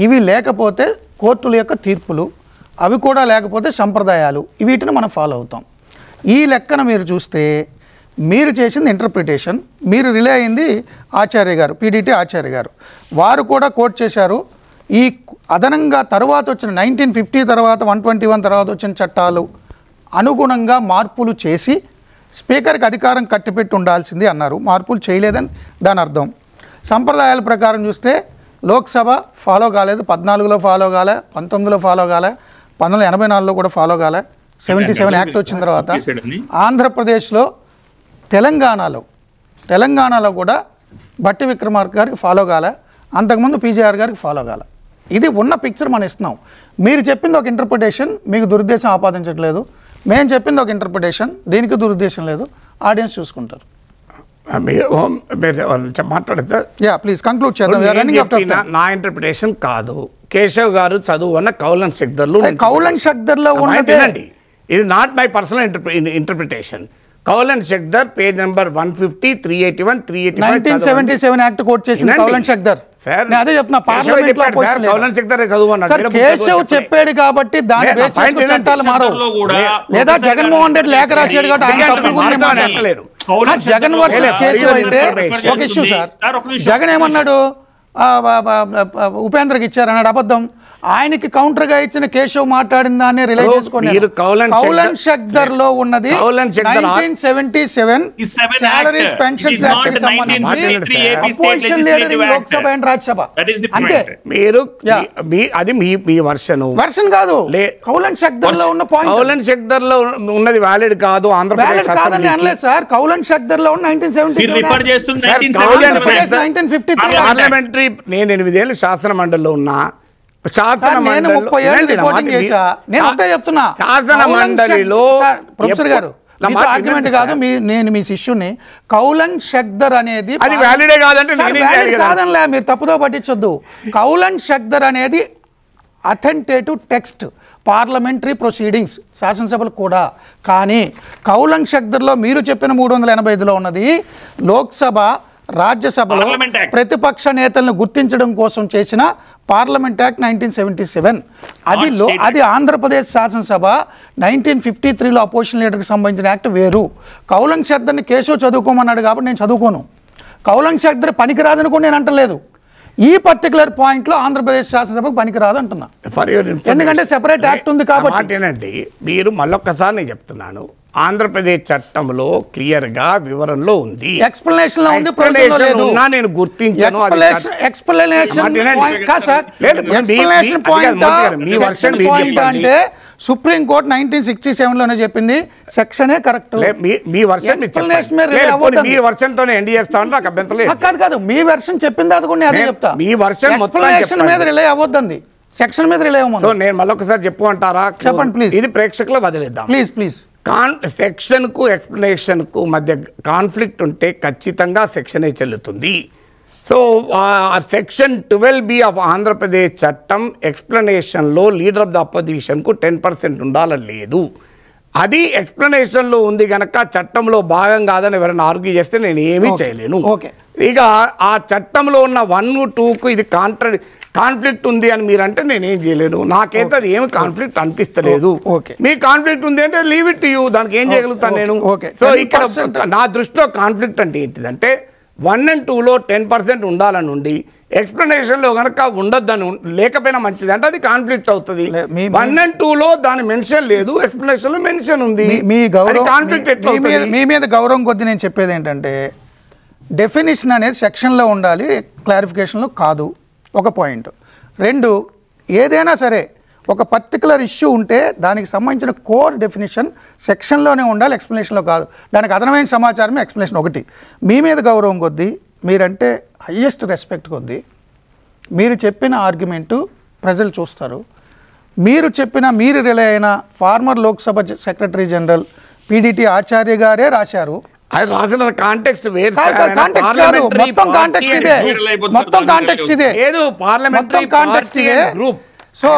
ఇవి లేకపోతే కోర్టుల యొక్క తీర్పులు, అవి కూడా లేకపోతే సంప్రదాయాలు, వీటిని మనం ఫాలో అవుతాం. ఈ లెక్కన మీరు చూస్తే మీరు చేసింది ఇంటర్ప్రిటేషన్, మీరు రిలే అయింది ఆచార్య గారు, పీడీటీ ఆచార్య గారు, వారు కూడా కోట్ చేశారు. ఈ అదనంగా తర్వాత వచ్చిన 1950 తర్వాత 121 తర్వాత వచ్చిన చట్టాలు అనుగుణంగా మార్పులు చేసి స్పీకర్కి అధికారం కట్టిపెట్టి ఉండాల్సింది అన్నారు. మార్పులు చేయలేదని దాని అర్థం. సంప్రదాయాల ప్రకారం చూస్తే లోక్సభ ఫాలో కాలేదు, 14లో ఫాలో కాలే, 19లో ఫాలో కాలే, 1984లో కూడా ఫాలో కాలే, 77 యాక్ట్ వచ్చిన తర్వాత. ఆంధ్రప్రదేశ్లో తెలంగాణలో కూడా బట్టి విక్రమార్క గారికి ఫాలో కాలే, అంతకుముందు పీజీఆర్ గారికి ఫాలో కాలే. ఇది ఉన్న పిక్చర్ మనం ఇస్తున్నాం. మీరు చెప్పింది ఒక ఇంటర్ప్రిటేషన్, మీకు దురుద్దేశం ఆపాదించట్లేదు. మేము చెప్పింది ఒక ఇంటర్ప్రిటేషన్, దీనికి దురుద్దేశం లేదు. ఆడియన్స్ చూసుకుంటారు. మాట్లాడితే ప్లీజ్ కంక్లూడ్ చేద్దాం. నా ఇంటర్ప్రిటేషన్ కాదు, కేశవ్ గారు చదువు కౌలన్ షక్దర్లో ఉన్నది. ఇది not my personal interpretation. Kaul and Shakdher page number 150, 381, 385 1977 act quote చేసింది కౌలన్ షక్దర్. అదే చెప్తున్నా, కేశవ్ చెప్పాడు కాబట్టి దాని చట్టాలు మారవు. లేదా జగన్మోహన్ రెడ్డి లేఖ రాశాడు కాబట్టి జగన్ వర్సెస్ కేశవ్ అయితే ఒక ఇష్యూ సార్. జగన్ ఏమన్నాడు, ఉపేంద్రకి ఇచ్చారన్నాడు, అబద్ధం. ఆయనకి కౌంటర్ గా ఇచ్చిన కేశవ్ మాట్లాడిన దాన్ని రిలే చేసుకోండి. కౌలన్ షక్దర్ లో ఉన్నది 1977 సాలరీస్ పెన్షన్స్ యాక్ట్ కి సంబంధించి opposition leader in Lok Sabha and Rajya Sabha. అంతే. మీరు అది మీ వర్షన్ కాదు, కౌలన్ షక్దర్ లో ఉన్న పాయింట్. కౌలన్ షక్దర్ లో ఉన్నది వ్యాలిడ్ కాదు, ఆంధ్రప్రదేశ్ కాదని అనలేదు సార్. కౌలన్ షక్దర్ లో ఉన్న 1953 పార్లమెంటరీ. నేను 8 ఏళ్ళు శాసన మండలిలో ఉన్నా. శాసన మండలిలో ప్రొఫెసర్ గారు ఆర్గ్యుమెంట్ కాదు, నేను మీ శిష్యుని. కౌలన్ షక్దర్ అనేది అది వ్యాలిడే కాదంటే కాదనిలే, మీరు తప్పుదో పట్టించొద్దు. కౌలన్ షక్దర్ అనేది అథెంటేటివ్ టెక్స్ట్, పార్లమెంటరీ ప్రొసీడింగ్స్, శాసనసభలు కూడా. కానీ కౌలన్ షక్దర్లో మీరు చెప్పిన 385లో ఉన్నది లోక్సభ రాజ్యసభలో ప్రతిపక్ష నేతలను గుర్తించడం కోసం చేసిన పార్లమెంట్ యాక్ట్ 1977. అది ఆంధ్రప్రదేశ్ శాసనసభ 1953లో అపోజిషన్ లీడర్కి సంబంధించిన యాక్ట్ వేరు. కౌలన్ షక్దర్ని కేశవ్ చదువుకోమన్నాడు కాబట్టి నేను చదువుకోను. కౌలన్ షక్దర్ పనికిరాదని కూడా నేను అంటలేదు. ఈ పర్టికులర్ పాయింట్లో ఆంధ్రప్రదేశ్ శాసనసభకు పనికిరాదు అంటున్నా, ఎందుకంటే సెపరేట్ యాక్ట్ ఉంది కాబట్టి. మీరు మళ్ళొక్కసారి నేను చెప్తున్నాను, ఆంధ్రప్రదేశ్ చట్టంలో క్లియర్ గా వివరణలో ఉంది, ఎక్స్ప్లెనేషన్ లో ఉంది, నేను గుర్తించాను. అంటే సుప్రీంకోర్టు 1967లోనే చెప్పింది, సెక్షనే కరెక్ట్. మీ వర్షన్ మీ వర్షన్ తోనే ఎండ్ చేస్తా అంటే నాకు అభ్యంతరం లేదు. కాదు, మీ వర్షన్ చెప్పింది అది కూడా అదే చెప్తా. మీ వర్షన్ ఎక్స్ప్లెనేషన్ మీద రిలే అవ్వద్దండి, సెక్షన్ మీద రిలే అవ్వదు. సో నేను మళ్ళొకసారి చెప్పు అంటారా? చెప్పండి ప్లీజ్. ఇది ప్రేక్షకులు వదిలేద్దాం ప్లీజ్. సెక్షన్ కు ఎక్స్ప్లెనేషన్ కు మధ్య కాన్ఫ్లిక్ట్ ఉంటే ఖచ్చితంగా సెక్షనే చెల్లుతుంది. So section 12B of Andhra Pradesh చట్టం ఎక్స్ప్లెనేషన్లో లీడర్ ఆఫ్ ద అపోజిషన్కు 10% ఉండాలని లేదు. అది ఎక్స్ప్లెనేషన్లో ఉంది కనుక చట్టంలో భాగం కాదని ఎవరైనా ఆర్గ్యూ చేస్తే నేను ఏమీ చేయలేను. ఇక ఆ చట్టంలో ఉన్న 1, 2కు ఇది కాన్ఫ్లిక్ట్ ఉంది అని మీరంటే నేనేం చేయలేను. నాకైతే అది ఏమి కాన్ఫ్లిక్ట్ అనిపిస్తలేదు. మీ కాన్ఫ్లిక్ట్ ఉంది అంటే లీవ్ ఇట్ టు యూ, దానికి ఏం చేయగలుగుతాను నేను. సో ఇక్కడ నా దృష్టిలో కాన్ఫ్లిక్ట్ అంటే ఏంటిదంటే 1 and 2లో 10% ఉండాలని ఉండి ఎక్స్ప్లెనేషన్లో కనుక ఉండొద్దని లేకపోయినా మంచిది అంటే అది కాన్ఫ్లిక్ట్ అవుతుంది. 1 and 2లో దాని మెన్షన్ లేదు, ఎక్స్ప్లెనేషన్లో మెన్షన్ ఉంది. మీ గౌరవం కాన్ఫ్లిక్ట్ ఎట్లా అవుతుంది? మీ మీద గౌరవం కొద్ది నేను చెప్పేది ఏంటంటే డెఫినేషన్ అనేది సెక్షన్లో ఉండాలి, క్లారిఫికేషన్లో కాదు. ఒక పాయింట్. 2, ఏదైనా సరే ఒక పర్టికులర్ ఇష్యూ ఉంటే దానికి సంబంధించిన కోర్ డెఫినేషన్ సెక్షన్లోనే ఉండాలి, ఎక్స్ప్లెనేషన్లో కాదు. దానికి అదనమైన సమాచారమే ఎక్స్ప్లెనేషన్. ఒకటి, మీ మీద గౌరవం కొద్దీ, మీరంటే హయ్యెస్ట్ రెస్పెక్ట్ కొద్దీ మీరు చెప్పిన ఆర్గ్యుమెంటు ప్రజలు చూస్తారు. మీరు రిలే అయిన former Lok Sabha secretary general PDT Acharya గారే రాశారు. అది రాసిన కాంటెక్స్ట్ వేరు, మొత్తం కాంటెక్స్ట్ ఇదే గ్రూప్. సో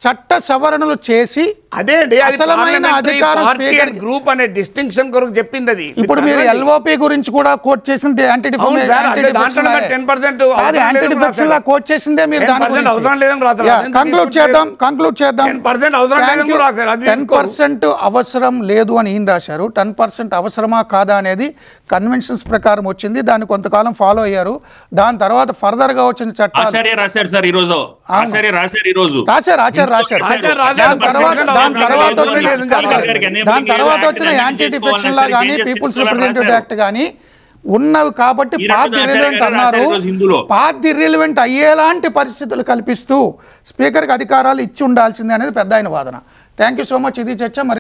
చట్ట సవరణలు చేసి అదే అసలమైన అధికారం గ్రూప్ అనే డిస్టింక్షన్ కొరకు చెప్పింది. అది ఇప్పుడు మీరు LOP గురించి కూడా కోట్ చేసింది, యాంటీ డిఫెక్షన్ లా కోట్ చేసిందే. మీరు కంక్లూడ్ చేద్దాం. 10% అవసరం లేదు అని ఈయన రాశారు. 10% అవసరమా కాదా అనేది కన్వెన్షన్స్ ప్రకారం వచ్చింది, దాన్ని కొంతకాలం ఫాలో అయ్యారు. దాని తర్వాత ఫర్దర్ గా వచ్చిన చట్టాలు దాని తర్వాత వచ్చిన యాంటీ డిఫెక్షన్ లా కానీ పీపుల్స్ రిప్రజెంటేటివ్ యాక్ట్ కానీ ఉన్నవి కాబట్టి పాత్ ఇర్రిలవెంట్ అన్నారు. పాత్ ఇర్రిలవెంట్ అయ్యేలాంటి పరిస్థితులు కల్పిస్తూ స్పీకర్కి అధికారాలు ఇచ్చి ఉండాల్సిందే అనేది పెద్ద ఆయన వాదన. Thank you so much. ఇది చర్చ. మరి